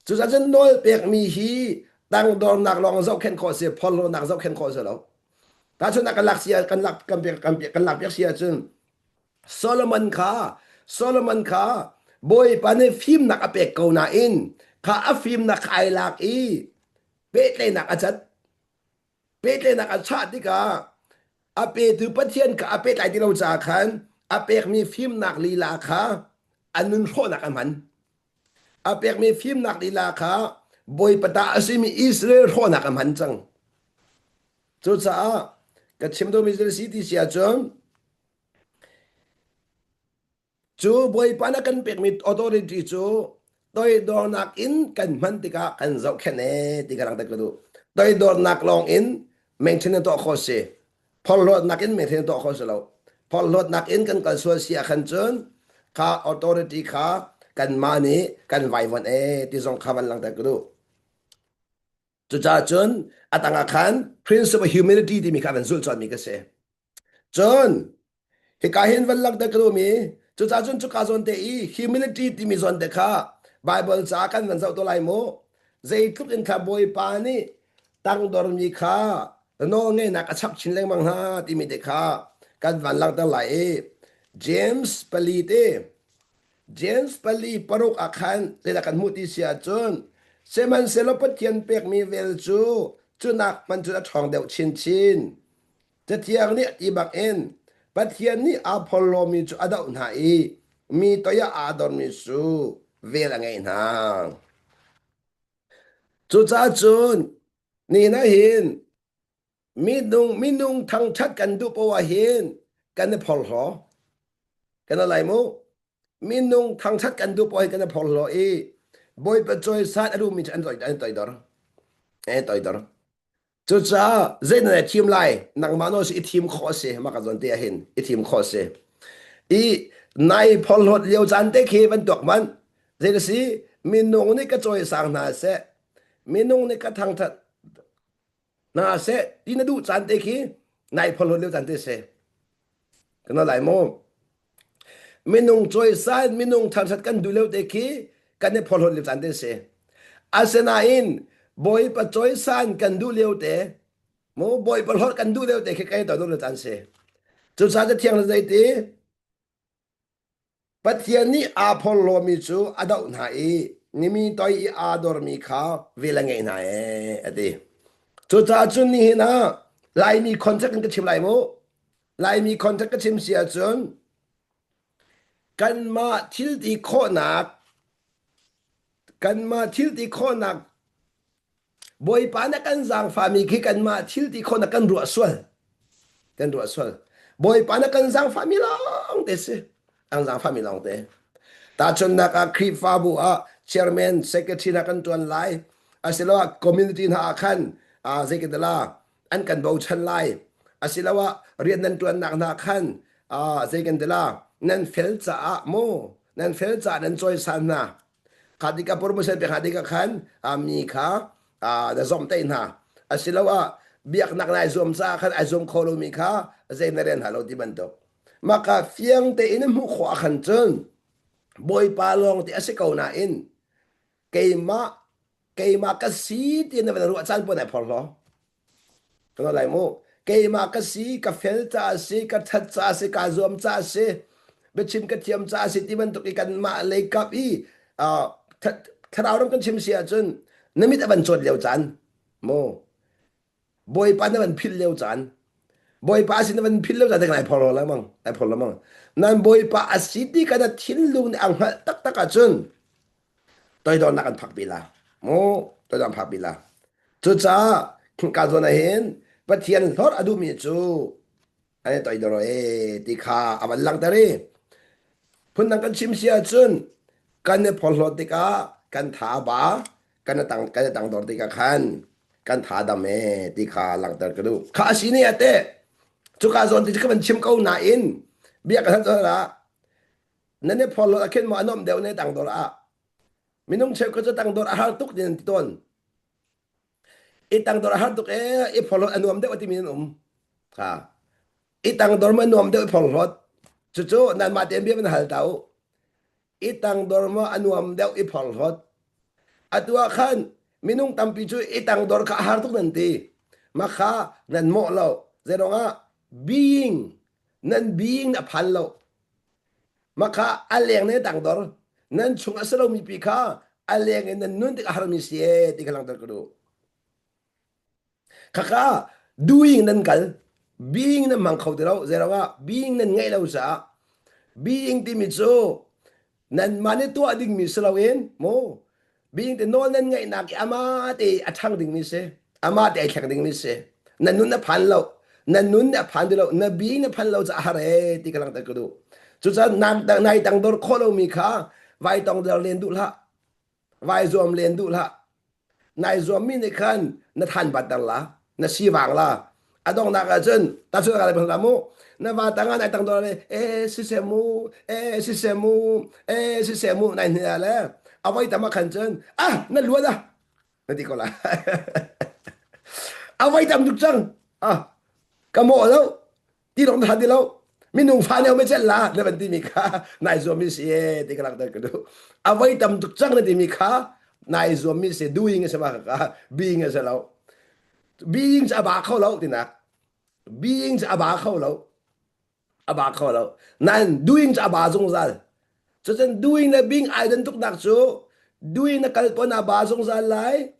จุดจะโน้เปียกมีฮีตังดอนนักลองจะแข่งข้อเสียพอหลดนักจะแข่งข้อเสียแล้วแต่ชนนักกันหลักเสียกันหลักกันเปียกกันหลักเปียกเสียจนโซโลมอนค่ะบอยปานในฟิล์มนักเปียกเกาหนาอินข้าฟิล์มนักไอหลักอีเป๊ะเลยนักอาจารย์เป๊ะเลยนักอาชาติกาอาเปตุปเทียนกับอาเปตไอที่เราจากขันอาเปกมีฟิล์มนักลีลาค่ะอันนึงโคนักอันมันอาเปกมีฟิล์มนักลีลาค่ะบอยปตาสิมีอิสราเอลโคนักอันมันจังจุดจ้ากับชิมตัวมิสเตอร์ซิตี้เสียจงจูบอยปานักกันเปกมีออโตริตี้จูโดยโดนนักอินกันมันติกากันเจ้าแค่เน่ติการังตะกระดูโดยโดนนักลองอินเมนเทนตัวโคเซพอลดนักอินเมนเทนตัวโคเซแล้วพอลดนักอินกันกันส่วนเสียขันจนข้าออโตริตี้ข้ากันมานี้กันไว้วันที่ส่งข้าวันหลังตะกระดูจุดจ้าจนอัตงาขัน principle humility ที่มีข้าเป็นสุลจอนมีกเสจนเหตุการณ์วันหลังตะกระดูมีจุดจ้าจนจุดข้าจนเตอี humility ที่มีส่วนเด็กข้าBible จากันวันเสาร์ตัวไรโมใจทุกอินข้าบอยปานี่ตั้งดอร์มีข้าโน่เงนักชับชินแรงมังฮาที่มีเด็กข้ากันวันหลังตั้งหลายเจมส์ปลีปรุกอาคารเรื่องการมุติเสียจน เสมันเสลปเทียนเปียกมีเวลจูนักมันจูจะช่องเดียวชินจะเทียงนี่อีบักเอ็นปะเทียนนี่อพอลโลมีจูอดาอุนหาอีมีตัวยาอาดอนมีสูเวลไงนางจูจ้าจูนนี่นะหินมีนุงทางชัดกันดูปว่าหินกันในพอลหอกันอะไรมูมีนุงทางชัดกันดูปว่ากันในพอลหออีบอยประจอยสัตอารมณ์มีอันต่อยดอร์ต่อยดอร์ 就这人的 team 来，那么那是一 team 考试，嘛个人点hin，一 team 考试。一奈跑落了站的去问读文，这个是民农那个做上那些，民农那个汤他那些，你那都站的去，奈跑落了站的些，跟他来么？民农做上，民农汤他跟ดู了的去，跟那跑落了站的些。อาเซนาอินบอยปะจอยซานกันดูเลี้ยวเตะโมบอยปะลอดกันดูเลี้ยวเตะแค่ไกลต่อตัวเลยจันเซจุดสาจะเที่ยงเลยตีปะเทียนนี้อาพอลโลมิจูอาดาวนาอีนิมิตอยอาดอร์มิคาเวลงไงนาเออดีจุดสาจุนนี้นะลายมีคอนแทคกันกับชิมลายโมลายมีคอนแทคกับชิมเสียจนกันมาทิลตีโคนักกันมาทิลตีโคนักบอยปานักกันสังฟามีคิกันมาทิลตีคนนักกันรัวสวลกันรัวสวลบอยปานักกันสังฟามีลองเตสอังสังฟามีลองเตตาชนนักครีฟาบัวเชอร์แมนเซกเตอร์นักกันตัวไลอาศิลาวะคอมมูนิตี้นักขันเซกเตอร์อันกันบูชันไลอาศิลาวะเรียนนันตัวนักขันเซกเตอร์นันเฟลจ่าโมนันเฟลจ่านันจอยสันนะขาดิกาโปรโมชั่นเป็นขาดิกาขันมีค่ะเดซอมเตนฮะอาศิลาวะเบียกนักนายซอมซาขันไอซอมโคโลมิค่ะเซนเรนฮัลโหลที่บันทึกมาค่ะเฟียงเตอินมุขวาขันจนบอยปาลองที่อาศัยเก่าหน้าอินเกย์มาก็สีที่นั่นเป็นรัวจันปนไอพอลล์ก็อะไรมั้งเกย์มาก็สีก็เฟลจ้าสีก็ทัดจ้าสีก็ซอมจ้าสีเบชิมก็เทียมจ้าสีที่มันตุกกันมาเลยกับถ้าเราต้องกันชิมเสียจนนั่นมิตรบันจดเลี้ยวจันโมบอยปานนั่นมันพิลเลี้ยวจันบอยปาสินั่นมันพิลเลี้ยวจันแต่ไหนพอแล้วมั้งไอพอแล้วมั้งนั่นบอยปาอาศิที่กันทิ้งลุงอังหัดตักกันจนตัวโดนนักกันพักปีละโมตัวโดนพักปีละจุดจ้าการส่วนเห็นปะเทียนทอดอดูมีจูอันนี้ตัวโดนที่ข้าอามันลังตะรีพุ่นนั่งกันชิมเสียจนกันเนี่ยพอลอติกากันถาบากันตั้งดอติกาขันกันถาดำเอติกาหลังตะกระดูข้าสิเนี่ยเต้จุกาซอนที่จะมันชิมเก้าหน้าอินเบียกันทั้งตัวละนั่นเนี่ยพอลอเข็นมาอนอมเดียวเนี่ยตั้งตัวละมินุ่งเชฟก็จะตั้งตัวอาหารตุกเดินต้นอีตั้งตัวอาหารตุกอีพอลออนอมเดียวที่มีนุ่มค่ะอีตั้งตัวมันอนอมเดียวพอลอจู่ๆนั่นมาเตียนเบี้ยมันหัลเตาอีตั้งตัวมันอนอมเดียวอีพอลออัตัวขันมินุ่งตำปีช่วยอีตังดอร์ข้าหาทุกนันทีมาข้านั่นโม่เราเจรองะ being นั่น being น่ะพันเรามาข้าอะไรอย่างนี้ตังดอร์นั่นช่วงอาศัยเรามีปีข้าอะไรอย่างนี้นั่นนุ่นที่อาหารมีเสียที่กำลังตะกรูข้า doing นั่นกัน being นั่นมังเขาที่เราเจรองะ being นั่นไงเราซะ being ที่มิโซนั่นมันนี่ตัวดิ่งมิสเราเองโมบิงแต่โน่นนั่นไงนักอามาเตะช่างดิ่งมิเสอามาเตะแข่งดิ่งมิเสนั่นนุ่นน่ะพันเรานั่นนุ่นน่ะพันเรานั่นบิงน่ะพันเราจะอะไรที่กำลังตะกดูจุดนั้นนายตั้งดอร์โคโลมีค่ะไว้ต้องเรียนดูละไว้รวมเรียนดูละนายรวมมีในขันนั่นทันบัดดังละนั่นชีวังละอะต้องนักจนตัดสุดอะไรเป็นละมูนั่นว่าตั้งนายตั้งดอร์เลยซิเซมูซิเซมูนายเนี่ยแหละเอาไว้ทำมาขันเจนนั่นล้วนนะนั่นที่ก็ละเอาไว้ทำทุกจังกระโมแล้วที่ลงทันที่แล้วมีนุ่งฟ้าเนี่ยไม่ใช่ละนั่นเป็นที่มีค่านายสวมมิเสียที่กำลังเดินกันดูเอาไว้ทำทุกจังนั่นที่มีค่านายสวมมิเสีย doing ใช่ไหมค่ะ being ใช่แล้ว being จะอาบาเข้าแล้วที่นัก being จะอาบาเข้าแล้วอาบาเข้าแล้วนั่น doing จะอาบาจงใจจะเป็น doing และ being ไอ้เดินทุกนักจู doing na kalpo na bazong za lai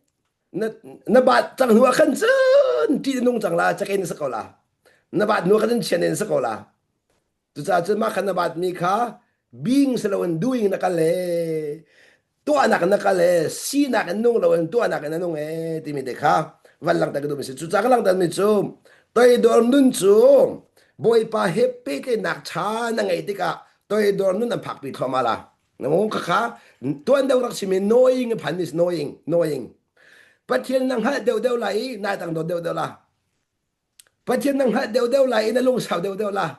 na bat chang nuwa khan chen ti nung chang la chakin sa ko la na bat nuwa khan chen sa ko la tu cha chen ma khan na bat mi kha being sa lawan doing na kale to anak na kale si na kan nung lawan to anak na nung ti mi de kha van lang ta ka du mi chu cha ka lang ta mi chu toi dor nun chu boy pa happy ke nak cha na ngai ti ka toi dor nun an phak pi thoma la na mo kha kha to an dau rak si mi knowing pan is knowing bắt thiên năng hát đều đều lại nai tặng đồ đều đều là bắt thiên năng hát đều đều lại na lung sao đều đều là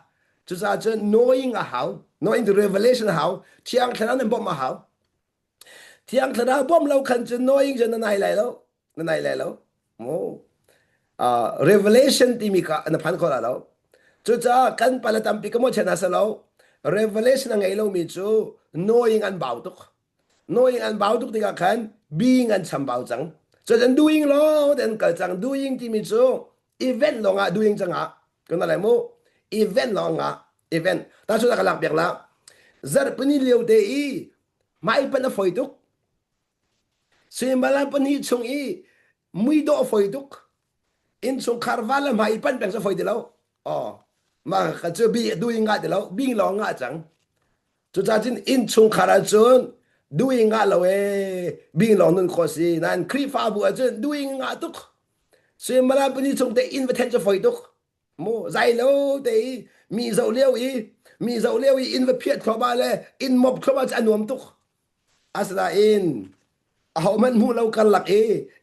chú sa chứ knowing a how knowing the revelation how thiang thằng nên bom mà how thiang thằng bom lâu khẩn chứ knowing cho nên này lại lâu mô revelation thì mi cả nó phán khó là lâu chú sa căn pala tampi cái mốt chân asa lâu revelation là ngày lâu mi chú knowing an bảo tục knowing an bảo tục thì cả khăn being an chăm bảo chẳng cho nên doing lo then cái chẳng doing thì mình số event lo ngã doing chẳng ngã cái này là mo event lo ngã event ta số là cái làm việc là giờ pani liều để ý mai pan phơi tục xem mà làm pani chung ý muy độ phơi tục in chung carvala mai pan bèn sẽ phơi được lâu mà cái chỗ bị doing ngã được lâu being lo ngã chẳng cho nên in chung carachun doing nga lo being long nun khosi nan kri fa bu achen doing nga tuk se mala pani chung te invitation foi tuk mo zai lo te mi zo leo i invite kho ba le in mob kho ba anom tuk asla in aw man mu lo kan lak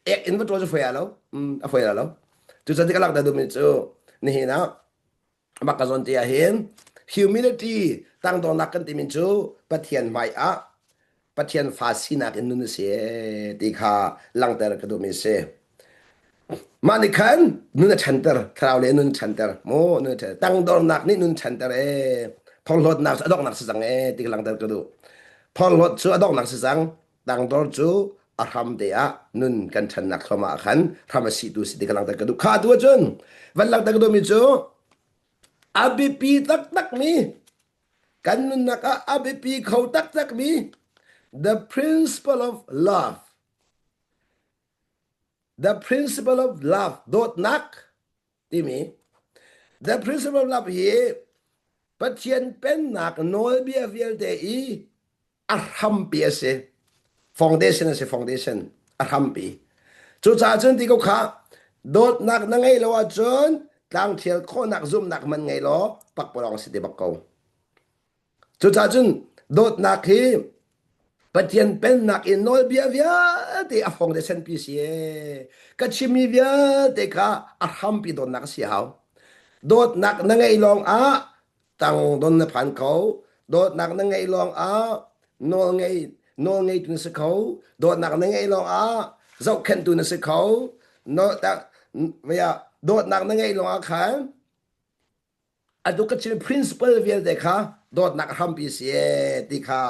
ek invite to foi alo a foi alo tu sa ti kalak da du mi chu ni na makazon ti a hin humility tang dong nak kan ti min chu pathian mai aปัจจัยฟาสินักอินโดนีเซียที่ข้าลังเตอร์กระดูมิเซมาในขันนุ่นชันเตอร์คราวเลนุ่นชันเตอร์โมนุ่นตั้งดอนนักนี่นุ่นชันเตอร์พอลดนักดอกนักสังที่ลังเตอร์กระดูพอลดชูดอกนักสังตั้งดอนชูอารมณ์เดียนุ่นกันชันนักเข้ามาขันทำสิตุสิที่ลังเตอร์กระดูข้าตัวจนวันลังเตอร์กระดูมิจูอาบิปีตักมีกันนุ่นนักอาบิปีเขาตักมีthe principle of love dot nak timi the principle of love hi pathian pen nak nol bia vial te I arham pi se foundation arham pi chu cha chen ti ko kha dot nak na ngai lo wa chon tlang thial kho nak zum nak man ngai lo pak porong si te bak ko chu cha chen dot nak hi pathian pen nak in nol bia via te a foundation pi sie ka chimi via te ka arham pi don nak si hao dot nak na ngai long a tang don na phan ko dot nak na ngai long a no ngai tu se ko dot nak na ngai long a zau khen tu na se ko no ta via dot nak na ngai long a khan adu ka chimi principle via te ka dot nak ham pi se ti kha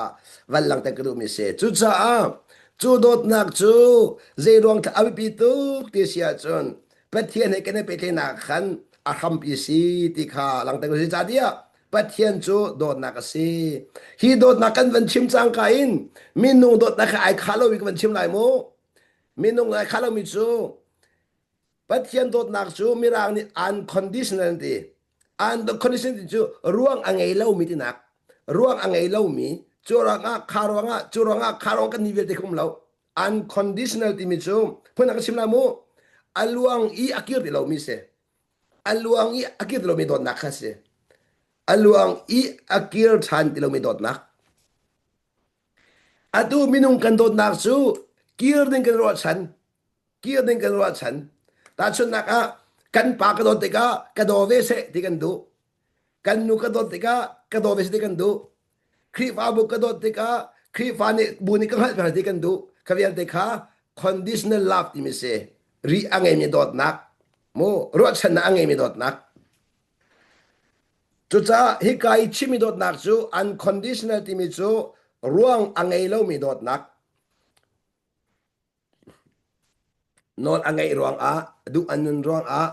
van lang ta kru mi se chu cha chu dot nak chu ze rong tha abi pi tu ti sia chon pathian he ken pe na khan a ham pi si ti kha lang ta kru si cha dia pathian chu dot nak si hi dot nak kan van chim chang ka in minung dot nak ai khalo wi kan chim lai mo minung lai khalo mi chu pathian dot nak chu mirang ni unconditional ti and the condition chu ruang angai lau mi tinak ruang angai lau mi churanga kharong kan nivel te kum lau unconditional ti mi chu phuna ka simla mo aluang I akir de lau mi se aluang I akir de lau mi dot nak kha se aluang I akir than de lau mi dot nak atu minung kan dot nak chu kir den kan ro chan ta chun nak a kan pa ka dot te ka do ve se ti kan du kan nu ka dot te ka do ve se ti kan du kri fa bu ka dot te kri fa ne bu ni ka ha ti kan du ka vial te kha conditional love ti mi se ri angai mi dot nak mo ro chan na angai mi dot nak chu cha hi kai chi mi dot nak chu unconditional ti mi chu ruang angai lo mi dot nak nol angai ruang a du anun ruang a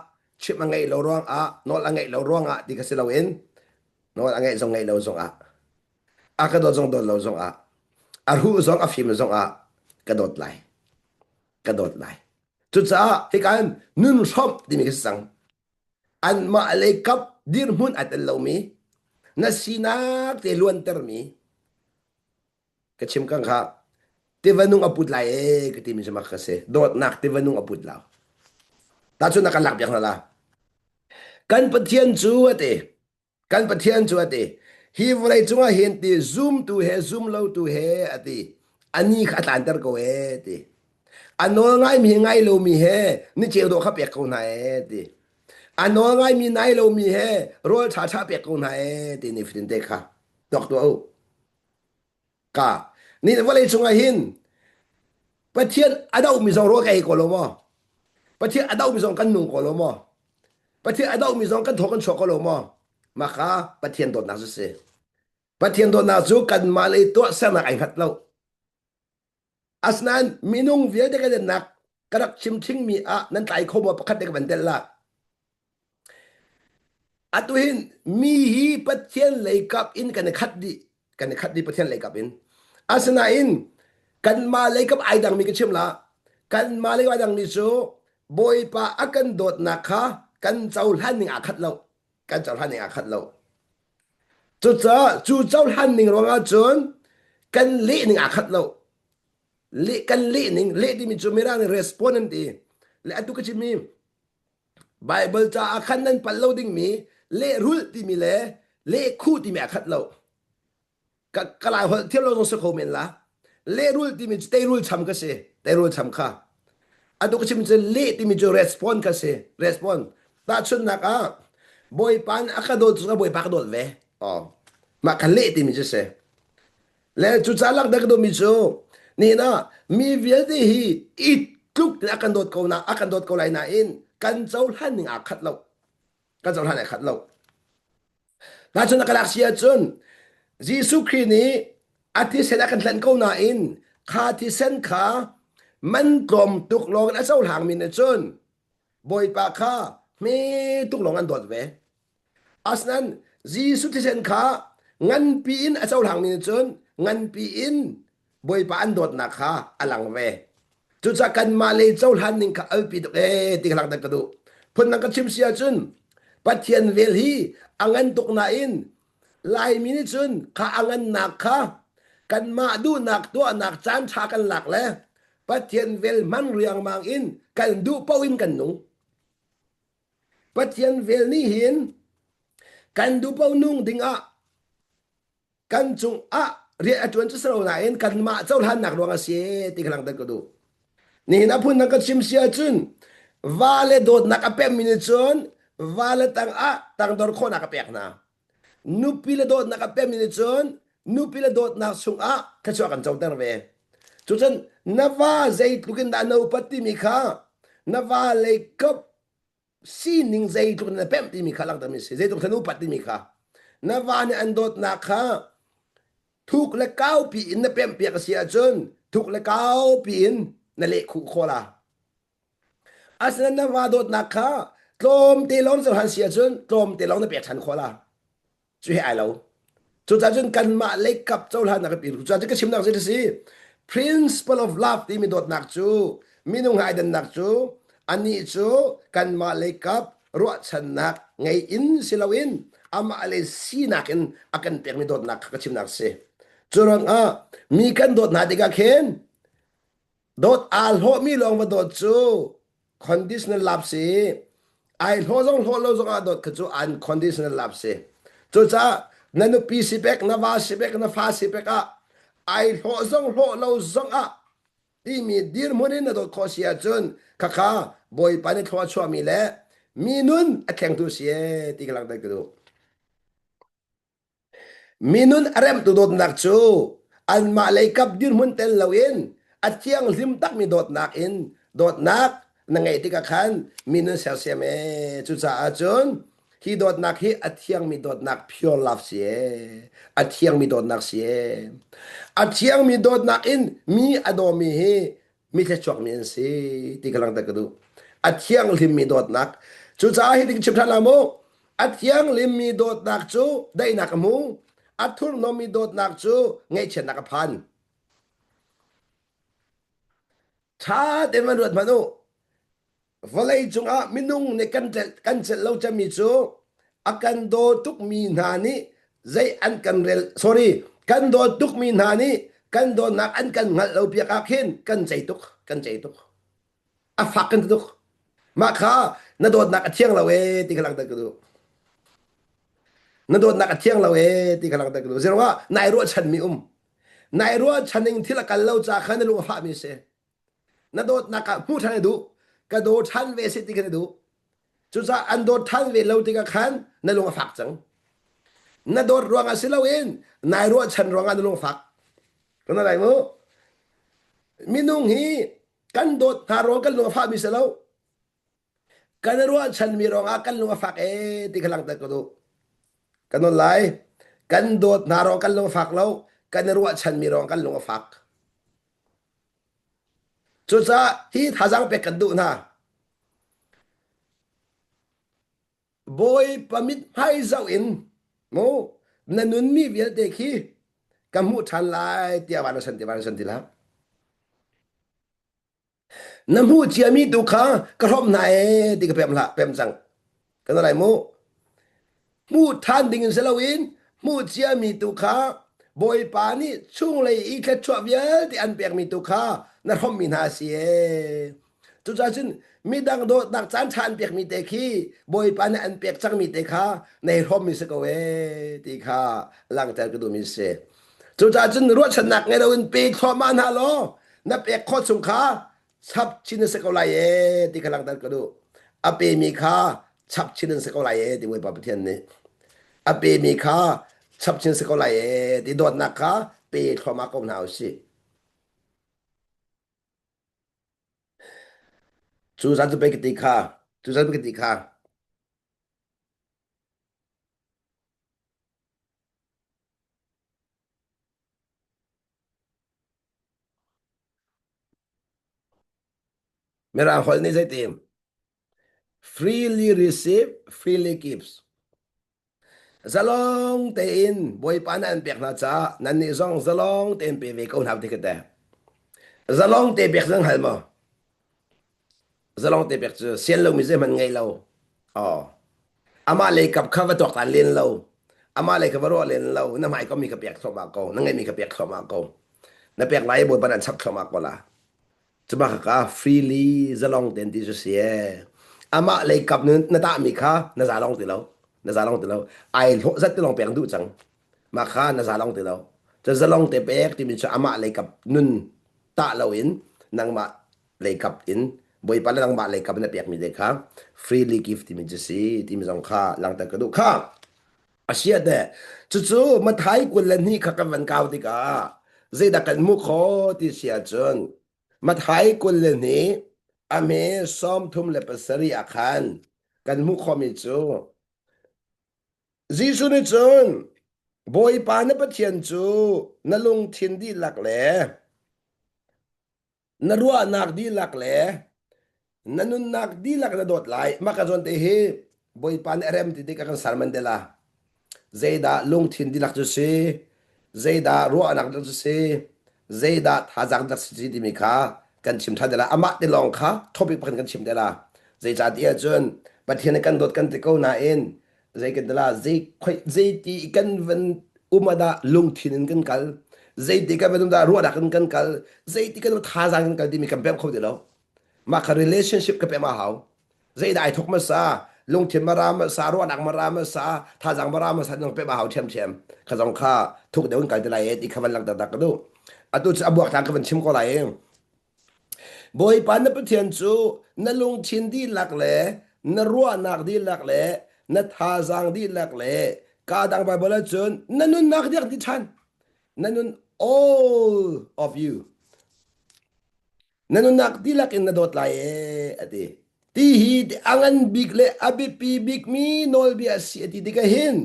chip angai lo ruang a nol angai lo ruang a di kasi lawin nol angai zong ngai lo zong a ka do zong lo zong a arhu zong a phim zong a กระโดดไหลกระโดดไหลจุดจ้าที่การนุ่นชอบที่มีกษังอันมาเลยกับดิรมุนอัตเลวมีนัสินักที่ล้วนเตอร์มีกระชิมกังค่ะที่วันนุ่งอปุดไหลก็ที่มีสมัครเสโดดนักที่วันนุ่งอปุดเหลาตาชุนนักหลักอย่างนั้นละกันปะเทียนจูอเตกันปะเทียนจูอเตฮีวไรจงเห็นที่ zoom ตัวเฮ zoom เลวตัวเฮอติอันนี้ขัดอันเตอร์ก็เอติอันโน้นไงมีไงเลวมีเฮนี่เจ้าตัวขับเปียกคนไหนติอันโน้นไงมีไงเลวมีเฮรถชาเปียกคนไหนตินี่ฟินเด็กค่ะดอกตัวเอากะนี่ว่าเลยจงเห็นปะเทียนอดามีสองโรคไอ้คนละมั้งปะเทียนอดามีสองกันนุ่งคนละมั้งปะเทียนอดามีสองกันถกกันชกคนละมั้งมาค่ะปะเทียนโดนนักสุดปะเทียนโดนนักสู้กันมาเลยตัวเส้นนักไอ้ขัดเราอัศนันมินุงเวียดกันนักกระดักชิมชิงมีอะนั่นใจเขามาประคัดเด็กบันเดลละอัตุหินมีฮีปะเทียนเลยกับอินกันขัดดีปะเทียนเลยกับอินอัศนันกันมาเลยกับไอดังมีกันชิมละกันมาเลยกับไอดังนี่สู้บอยปะอากันโดดนักค่ะกันเจ้าท่านหนึ่งอาคัดเรากันเจ้าท่านหนึ่งอาคัดเราจู่เจ้าท่านหนึ่งรองอาจนกันเละหนึ่งอาคัดเราเละกันเละหนึ่งเละที่มีจูเมราในรีสปอนนั่นดีและอัตุกจิมีไบเบิลจะอาคันนั้นปัลโลดิ้งมีเละรูลที่มีเละคู่ที่มีอาคัดเรากลายหัวเที่ยวเราต้องสกอเมนละเละรูลที่มีเตรูลทำก็เสียเตรูลทำค่ะอัตุกจิมีจะเละที่มีจูรีสปอนก็เสียรีสปอนแต่ชุดนักบอยปันอาคาโดดก็บอยปักโดดเวอ๋อมาคันเละที่มีจะเสียแล้วจุดสาลักดักโดมิโซนี่นะมีเวียดฮีอีทุกอากันโดดเขานะอากันโดดเขาไหลน่ะอินกันเจ้าท่านหนึ่งอาคัดเรากันเจ้าท่านอาคัดเราถ้าชนนักลักเสียจนยิสุครีนี้อาทิเซนอากันเล่นเขาน่ะอินขาที่เส้นขามันกลมตุกลงและเจ้าหางมินจนบอยปากขาไม่ตุกลงอันโดดเวอัศนั้นยิสุที่เส้นขางันปีอินเจ้าหางมินจนงันปีอินบอยปาอันโดดนักขาอลังเวจุดสักกันมาเลยเจ้าหันนิงข้าเอาปีตติกหลังตะกระดูพนังกชิมเสียจุนปัจเจียนเวลีอังันตกนาอินลายมินิจุนข้าอังันนักข้ากันมาดูนักตัวนักจานชากันหลักแล้วปัจเจียนเวลมันเรียงมังอินกันดูเป้าอินกันนุ่งปัจเจียนเวลนี่เห็นกันดูเป้านุ่งดิ่งกันจงเรียกจวนจะสโลนาอินกันมาเจ้าหันนักรวงเสียติกหลังตะกระดูนี่นะพูดนักชิมเสียจุนวาเลโดดนักเปมินิจุนวาเลตังดอร์โคนักเปกนะนูพิเลโดดนักเปมินิจุนนูพิเลโดดนักสุงกระชวกันเจ้าเตอร์เวจุดนั้นนว่าใจลุกินดานอุปติมิคานว่าเลยกับซีนิงใจลุกินเปมติมิคาลังตมิสิใจลุกินอุปติมิคานว่าเนี่ยอันโดดนักทุกและเก้าปีอินเปมเปียกเสียจุนทุกและเก้าปีอินนั่นแหละคู่โคลาอาศัยนั้นว่าโดดนักข้าตรมตีล้อมสถานเสียจนตรมตีล้อมนั่นเปียกฉันโคลาช่วยให้เราจุดจนกันมาเล็กกับเจ้าหน้านักปีจุดจนก็ชิมนักสิ principle of love ที่มีโดดนักจูมีนุ่งหายดันนักจูอันนี้จูกันมาเล็กกับรัวฉันนักไงอินสิลาวินอามาเลสีนักอินอากันเปียกมีโดดนักก็ชิมนักสิจุดนั้นมีกันโดดนักดีกับเคนโดดอาลโฮมีลองมาโดดจู conditional love สิไอโฮซงโฮโลซงอาโดดคือจู unconditional love สิจูจ้านั่นนุปีสิเปกนาวาสิเปกนาฟาสิเปกไอโฮซงโฮโลซงที่มีดีร์มุนินโดดขอเสียจนข้าบอยปานิทัวชัวมีแล้วมีนุนแข่งตัวเสียที่กำลังได้กระดูมีนุนเริ่มตัวโดดนักจูอันมาเลยกับดีร์มุนเตลลาวินอาเจียงลิมตักมีโดดนักอินโดดนักนั่งไงที่กับขันมีนุนเสียเสียเมจุดจ้าอาจนที่โดดนักที่อาเจียงมีโดดนัก pure love เสียอาเจียงมีโดดนักเสียอาเจียงมีโดดนักอินมีอโดมีมีเทชวกมีนสิที่กำลังตะกดูอาเจียงลิมมีโดดนักจุดจ้าที่ที่ชิมทานามูอาเจียงลิมมีโดดนักจูได้นักมูอาทุรนมีโดดนักจูไงเช่นนักพัน ชาเต็มมันรวดมานุฟลายจุงอะมินุงในกันเจเราจะมีจูอากันโดทุกมีนานี้ใจอันกันเรล sorry กันโดทุกมีนานี้กันโดนักอันกันงัดเราเปียกอาเข็นกันใจทุกกันใจทุกอาฟักกันทุกมาข้านาโดนักเที่ยงเราที่กำลังตะกดูนาโดนักเที่ยงเราที่กำลังตะกดูแสดงว่านายรู้ฉันมีนายรู้ฉันเองที่ละกันเราจะขันในลุงฟ้ามีเสนาโดนักพูดทันดูกระโดดทันเวสิติกันดู จุดจะอันโดดทันเวลาที่กันขันนั่นลงฝักจังนั่นโดดรวงอาศิลาวินนายรู้ฉันรวงอันลงฝักก็นั่นแหละมั้งมินุงฮีกันโดดหารวงกันลงฝักมิเสลากันรู้ฉันมีรวงอากันลงฝักที่กำลังตะกดูกันนั่นไหลกันโดดหารวงกันลงฝักแล้วกันรู้ฉันมีรวงกันลงฝักจุดจะฮีท้าจังเป็กกันดูนะ boy pamit hai zau in mo na nun mi vial te khi kamu than lai tia wan san ti la na mu chia mi tu kha ka rom na ti ka pem la pem sang ka na lai mo mu than ding in selawin mu chia mi tu kha boy pa ni chung lei I kha chwa vial ti an pek mi tu kha na rom mi na si tu cha chin mi dang do dak chan chan pek mi te khi boy pa na an pek chang mi te kha nei rom mi se ko ti kha lang ta ka du mi se tu cha chin ro chan nak ngai do in pe kho man ha lo na pek kho sung kha chap chin se ko lai ti kha lang ta ka du a pe mi kha chap chin se ko lai ti boy pa pathian ni a pe mi kha chap chin se ko lai ti dot nak kha pe kho ma ko na si chu sa chu pe ki ti kha chu sa pe ki ti kha Mera hol ni zai tim freely receive freely gives zalong te in boy pan an pek na cha nan ni zong zalong te pe ve ko na ti ka zalong te pek zang hal mo zalong te pek chu sian lo mi ze man ngai lo oh ama le kap kha va tok tan len lo ama le ka va ro len lo na mai ko mi ka pek so ma ko na ngai mi ka pek so ma ko na pek lai boy pan an chap so ma ko laจะมาค่ะ freely จะลองเต็นที่จะเสียอามาเลยกับนึงนาตามีค่ะนาจาลองติแล้วนาจาลองติแล้วไอ้หัวซัดที่ลองเปลี่ยนดูจังมาค่ะนาจาลองติแล้วจะลองเตะเป๊กที่มีจะอามาเลยกับนุนตาเราอินนางมาเลยกับอินบ่อยปานนางมาเลยกับนาเปียกมีเด็กค่ะ freely gift ที่มีจะสีที่มีสองค่ะหลังแต่กระดูกค่ะอาเซียเดจู่ๆมาไทยกุลนี่ขักันวันเก่าติกาเจดักกันมุขที่เสียจน มาไทยกุลนี้อเมซ้อมทุ่มเลปสรีอาคารกันมุขมิจูจีสุนิจนบอยปานปะเทียนจูนลุงทินดีหลักแหลนรัวนักดีหลักแหลนันุนนักดีหลักระโดดไหลมากระจนเตหีบอยปานเรมติดกันสารมันเดล่าเจดาลุงทินดีหลักจุสีเจดารัวนักจุสีเจดาทาจังจักสิที่มีค่ากันชิมทันเดล่าอามาได้ลองค่ะทบิกพันกันชิมเดล่าเจจัดเอียจนบัดเทียนกันโดดกันตะโกนาเอ็นเจกันเดล่าเจค่อยเจตีกันวันอุมาดาลุงทินกันกัลเจตีกันวันอุมาดารัวดักกันกัลเจตีกันทาจังกันกัลที่มีกันแบบเขาเดล่ามาค่ะ relationship กับเป็นมาหาวเจได้ทุกมาซาลุงทินมารามซารัวดักมารามซาทาจังมารามซาต้องเป็นมาหาวเชมข้าจงข้าทุกเดี๋ยวกันจะไล่ที่ขวันหลังตัดกันดูอะตุจะบวกทางขวันชิมก็ไล่บอยปานนับเทียนจูนลุงชินดีหลักแหล่นรัวนักดีหลักแหล่นทาจังดีหลักแหล่กาดังไปบลจนนันุนนักดีที่ฉันนันุน all of you นันุนนักดีหลักอินนดอตไลอดีที่ฮีอังันบิกเลอบิปีบิกมีโนลบิอาเสียที่ดิกะหิน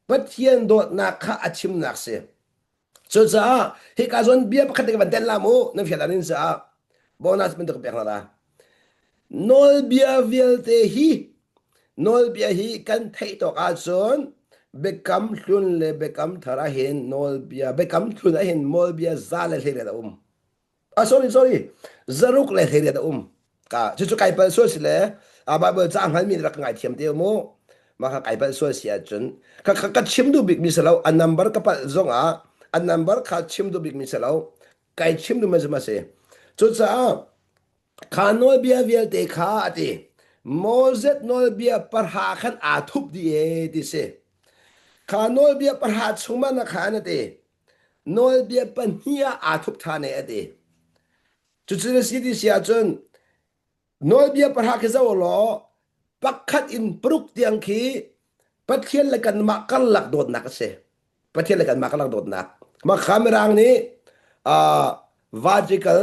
ปัทเทียนดอตนักข้าอชิมนักเสียสุดท้ายเฮกาจนเบียบขัดกันเดนลามูนั่นฟิลานินซาบอนัสเป็นตัวเปลี่ยนละนอลเบียวิลเตฮีนอลเบียฮีกันเทตอกอาจนเบกัมลุนเลเบกัมทาราเห็นนอลเบียเบกัมลุนเห็นมอลเบียซาเลเฮเรดsorry zaruk le heria da ka chu kai pa so si le a ba ba chang han mi ra ngai thiam te mo ma ka kai pa so si a chun ka chim du big mi salo a number ka pa zong a number ka chim du big mi salo kai chim du ma se chu cha kha nol bia vial te kha ati mozet nol bia par ha khan a thup di e di se kha nol bia par ha chuma na kha na te nol bia pan hia a thup tha ne ati chu chu si di sia chun nol bia par ha ke zo lo pakhat in pruk tiang khi pathian la kan ma kal lak dot nak se pathian la kan ma kal lak dot nak ma khamerang ni a vertical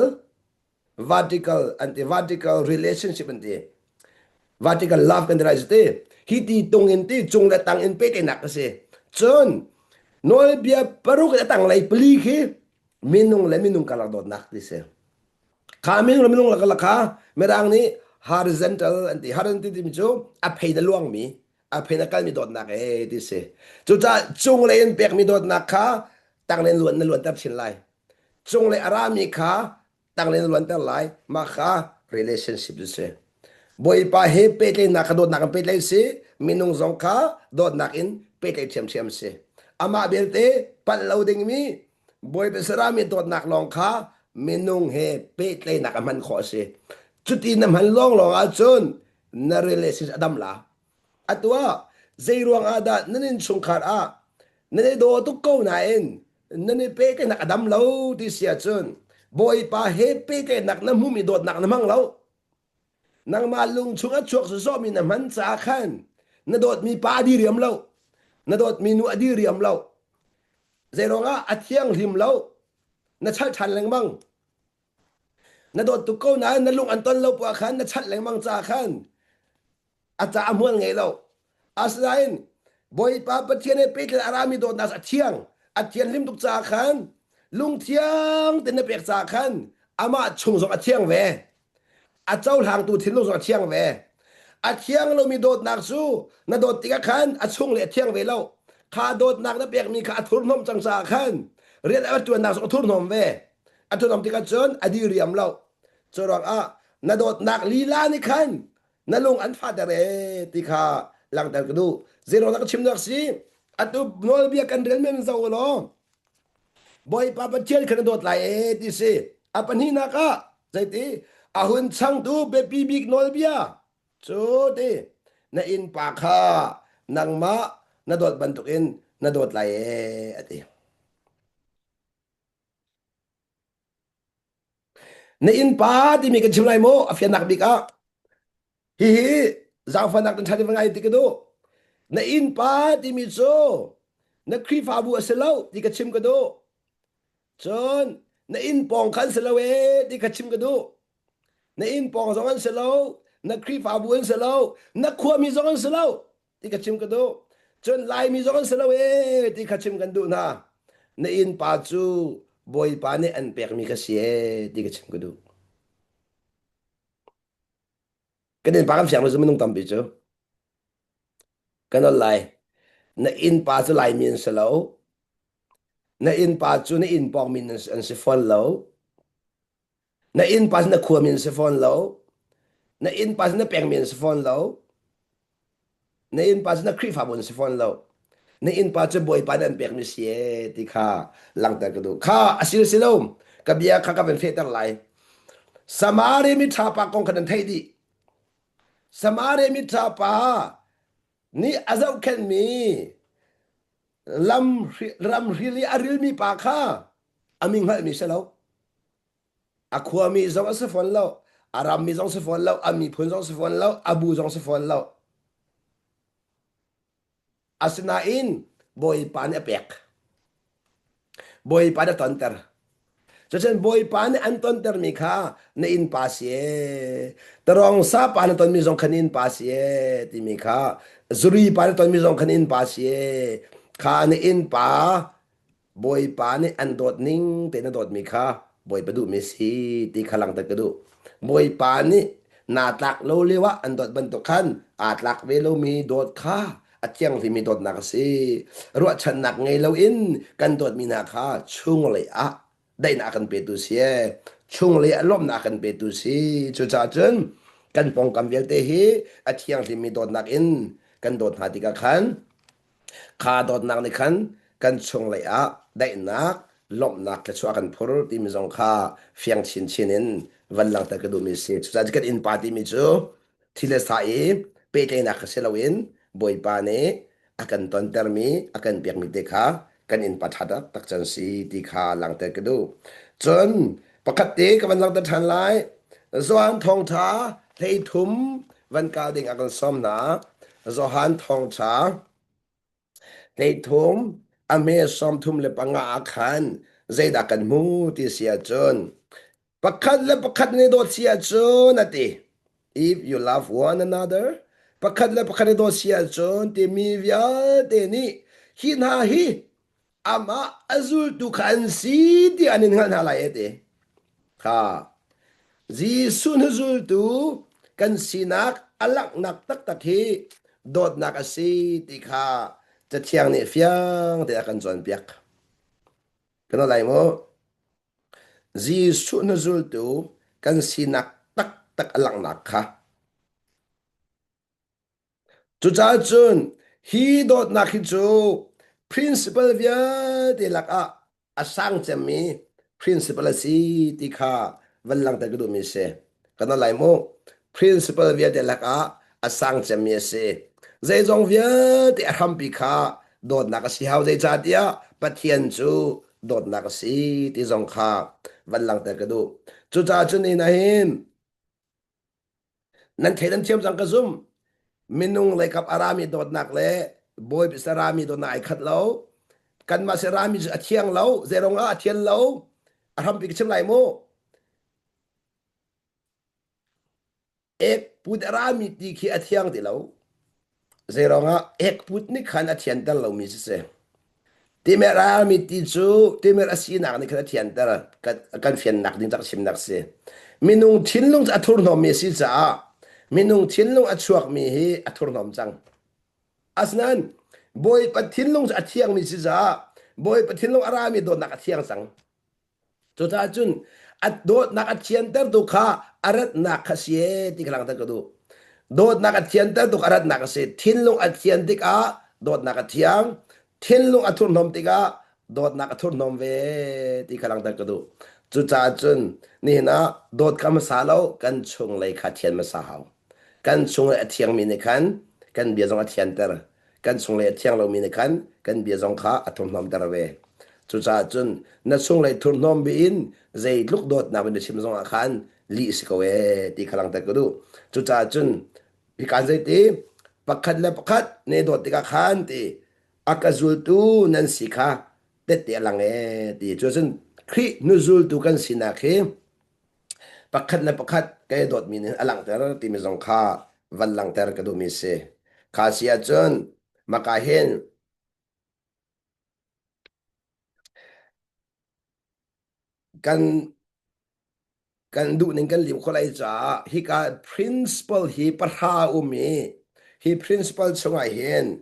anti-vertical relationship anti vertical love kan rais te hiti tong in ti chung la tang in pe te nak se chon nol bia paruk la tang lai pli khi minung kalak dot nak ti se khamin minung la kalak kha merang ni horizontal anti horizontal ti mi chu a phei na luang mi a phei na kal mi dot nak e ti se chu cha chung le in pek mi dot nak kha tang len luan tap chin lai chung le arami kha tang len luan tar lai ma kha relationship du se boy pa he pe le na kha dot nak pe le se minung zong kha dot nak in pe le chem se ama belte pat loading mi boy pe sarami dot nak long kha minung he pe le nak man kho se chuti nam han long a chun na relationship adam la atwa zeiruang ada nanin chung khar a nane do tu ko na en nane pe ke nak adam lo ti sia chun boy pa he pe ke nak na mu mi dot nak na mang lo nang ma lung chung a chuak so mi na man cha khan na dot mi pa di riam lo na dot mi nu adi riam lo zeironga athiang lim lo na chal than leng mang na dot tu ko na na lung an ton lo pa khan na chat leng mang cha khan acha amual ngai lo aslain boy pa pathian e pe ke arami dot na athian lim tuk cha khan lung thiang ten na pek cha khan ama chung zong athiang ve a chau hang tu thin lo zong athiang ve athiang lo mi dot nak su na dot tika khan a chung le athiang ve lo kha dot nak na pek mi kha thur nom chang cha khan rian a tu nak so thur nom ve a tu nom tika chon adi riam lo chorang a na dot nak lila ni khan na lung an fa dare tika lang tar du zero nak chim nak si atu nol bia kan rel men zo lo boy pa pa chel khan dot lai e ti se apan hi na ka zaiti ahun chang tu be pi big nol bia chu te na in pa kha nang ma na dot bantuk in na dot lai e ati na in pa ti mi kan chim lai mo afia nak big a hi zang fa nak tan thadi ngai ti ka do na in pa ti mi zo na kri fa bu aselo ti ka chim ka do chon na in pong khan selo e ti ka chim ka do na in pong zong an selo na kri fa bu an selo na khua mi zong an selo ti ka chim ka do chon lai mi zong an selo e ti ka chim kan du na in pa chu boy pa ne an pek mi ka sie ti ka chim ka du cái nên ba想的是没弄当比较，跟着来，那因把子来面是喽，那因把子那因帮面是分喽，那因把子那苦面是分喽，那因把子那白面是分喽，那因把子那 cream 法文是分喽，那因把子 boy 把那白面些的卡，浪得个都卡，阿西西喽，个别卡个เป็นเฟต来，สมาเรมิทาปากองกันไทยดี samare mi tapa ni azau ken mi ram hili aril mi pa kha aming ha mi selo akwa mi zong se fon lo aram mi zong se fon lo ami phun zong se fon lo abu zong se fon lo asna in boy pan epek boy pan tonter cho nên boy pan an ton ter mi kha na in pa sie terong sa pan ton mi zong khan in pa sie ti mi kha zuri pan ton mi zong khan in pa sie kha na in pa boy pan an dot ning te na dot mi kha boy pa du mi si ti khalang ta ka du boy pan ni na tlak lo lewa an dot ban to khan a tlak ve lo mi dot kha at yang thì mi dot nak si ruat chan nak ngai lo in kan dot mi na kha chung le aได้นักกันเปิดดูเสีย ช่วงเลยอารมณ์นักกันเปตุสีจุดจ้าจนกันปองกำเวลเตหีอาเทียงที่มีโดดนักอินกันโดดหาติกาขัน ขาดอดนักในขันกันชงเลยอะได้นักลบนักจะช่วยกันพูดที่มีสงค่าเฟียงชินชินินวันหลังแต่ก็ดูมีสิสุดท้ายก็อินปาร์ตี้มีจูที่เลสายเปิดนักเซลวินบอยปานีakan ton termi akan piak mi te kha kan in pathada tak chan si ti kha lang te ka du chon pakhat te ka ban lang ta than lai zohan thong tha thei thum van ka ding akan som na zohan thong tha thei thum ame som thum le panga akhan zaida kan mu ti sia chon pakhat le pakhat ne do sia chon ati if you love one another pakhat le pakhat ne do sia chon ti mi vya te ni hi na hi ama azul tu khan si ti anin ngan hala ete kha ji sun azul tu kan sinak alak nak tak tak hi dot nak asi ti khaจะเที่ยงนี่เฟียงแต่กันจวนเปียกกันอะไรมั้งจีสุนจุลตูกันสินักตักตักอลังนักค่ะจุดจ้าจุนฮีโดดนักฮิจู principle เวียดีลักอะอาสังจะมี principle สิที่ค่ะวันหลังแต่ก็ดูมีเสกันอะไรมั้ง principle เวียดีลักอะอาสังจะมีเสใจจงเวียดีทำปีค่ะโดดนักสิเฮาใจจ้าเดียปะเทียนจูโดดนักสิที่จงค่ะวันหลังแต่ก็ดูจุดจ้าจุนนี่นะเห็นนั่นเทนันเทียมสังกะซุม มินุงเลยกับอารามีโดดนักเลยบอยพิสารามีโดนนายขัดเล้ากันมาเสรามีจะเทียงเล้าเจรงอาเทียนเล้าอาทำปีกชิมไหลโมเอกพุทธรามีตีขี้อาเทียงติเล้าเจรงอาเอกพุทธนี่ขันอาเทียนตันเล้ามีเสที่เมรามีตีจูที่เมราสีนักนี่ขันอาเทียนตันกันเฟียนนักดิ้งจักชิมนักเสมินุงทิ้นลงจะทุรนอมมีสิจ้ามินุงทิ้นลงอชวกมีฮีอทุรนอมจัง asnan boy patin long athiang mi siza boy patin long arami do nak athiang sang to ta chun at do nak athian ter du kha arat nak khasie ti klang ta du do nak athian ter du arat nak se thin long athian tik a do nak athiang thin long athur nom tika do nak athur nom ve ti klang ta du chu cha chun ni na dot kam sa lo kan chung lai kha thian ma sa hau kan chung athiang mi ni khan kan bia jong athian terกันส่งเลยเที่ยงเรามีในขันกันเบียร์สองขาอัตนอมตระเวจุดจ้าจุนนัดส่งเลยทุนนอมบินใจลุกโดดนาเป็นชิมสองอาคารลีสกเวตีขลังตะกดูจุดจ้าจุนพิการใจตีปักขัดและปักขัดในโดดตีกาคานตีอากาจุลตูนันสิขาเด็ดเตียลังตีจุดจุนครีนุจุลตูกันสินาเคปักขัดและปักขัดแกโดดมีในอลังแต่ละตีมีสองขาวันหลังแต่ละกระดูมีเสขาเสียจนmaka hen kan kan du ning kan lim kholai cha hi ka principle hi patha umi hi principle chunga hen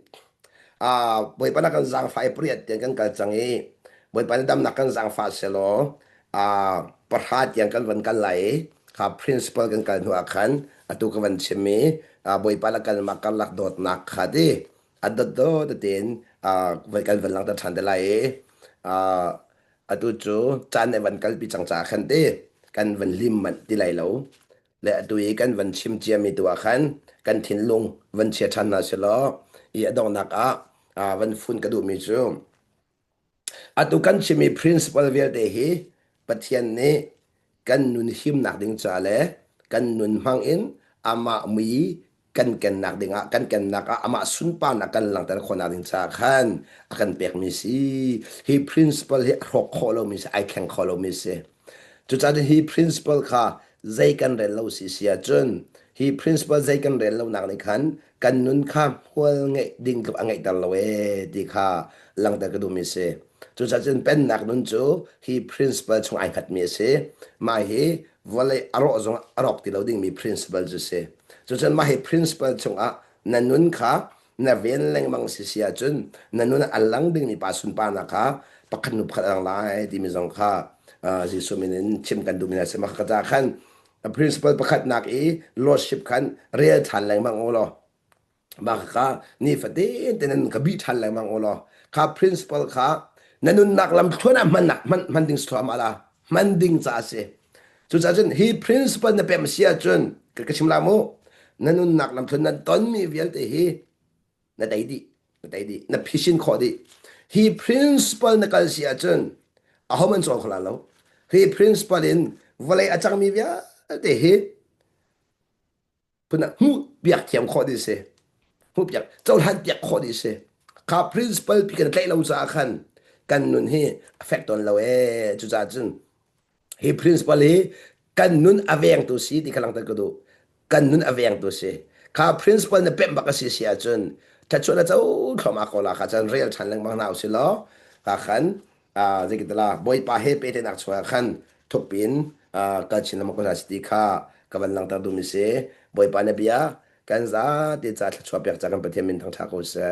boy pana kan zang fai priat tiang kan kal changi boy pana dam nak kan zang fa selo patha tiang kan van kan lai ka principle kan kal nu akhan atu ka van chemi boy pana kan makal lak dot nak khadi adot do the tin van kan van lang ta than de lai atu chu chan ne van kal pi chang cha khan te kan van lim man ti lai lo le atu e kan van chim chia mi tu khan kan thin lung van che than na se lo i adong nak van fun ka du mi chu atu kan chimi principle vel te hi pathian ne kan nun him nak ding cha le kan nun mang in ama mi kan ken nak dinga kan ken nak ama sun pa nak kan lang tar khona ding cha khan akan pek mi si hi principle hi rok kholo mi se I can kholo mi se chu cha hi principle kha zai kan re lo si sia chun hi principle zai kan re lo nak ni khan kan nun kha hol ngai ding ka angai tal lo e ti kha lang tar ka du mi se chu cha chen pen nak nun chu hi principle chung ai khat mi se ma hi vale aro zong arok ti lo ding mi principle ju se cho chân mà hệ principle chung à năn nun khá na ven leng mang si sia chun năn nun alang ding ni pa sun pa na kha pakhan nu pakhan lang lai ti mi zong kha สิสุมินินชิมกันดูมินาเสมาขจาขัน principle ประคัดนักlordship ขันเรียลทันแรงมังโอลอบางค่ะนี่ฟดีแต่นั้นกบีทันแรงมังโอลอค่ะ principle ค่ะนั่นนักลำชวนมันหนักมันดิ่งสตรอมาละมันดิ่งจ้าเสจุดจ้าจน he principle นั่นเป็นเสียจนก็ชิมลาโมนั่นนักลำชวนนั่นตอนมีเวลแต่ he นั่นได้ดีนั่นได้ดีนั่นพิชิตข้อดี he principle นั่นก็เสียจนอาหมันสอนคนละแล้ว he principle in วันเลยอาจารย์มีเวลแต่ he พุ่นน่ะหูเบียกเขียมข้อดีเสหูเบียกเจ้าท่านเบียกข้อดีเสข้า principle พี่กันใกล้เราจะขันกันนุนให้ affect ตอนเราจุดจ้าจน he principle he kan nun aveng tu si di kalang tagdo kan nun aveng tu si ka principle na pem baka si sia chun ta chuna chau khama ko la kha chan real chan lang mang nau si lo ka khan zikitala boy pa he pe te nak chwa khan thopin ka chin ma ko sa sti kha ka ban lang ta du mi se boy pa na bia kan za ti cha chwa pek cha kan pathian min thang tha ko sa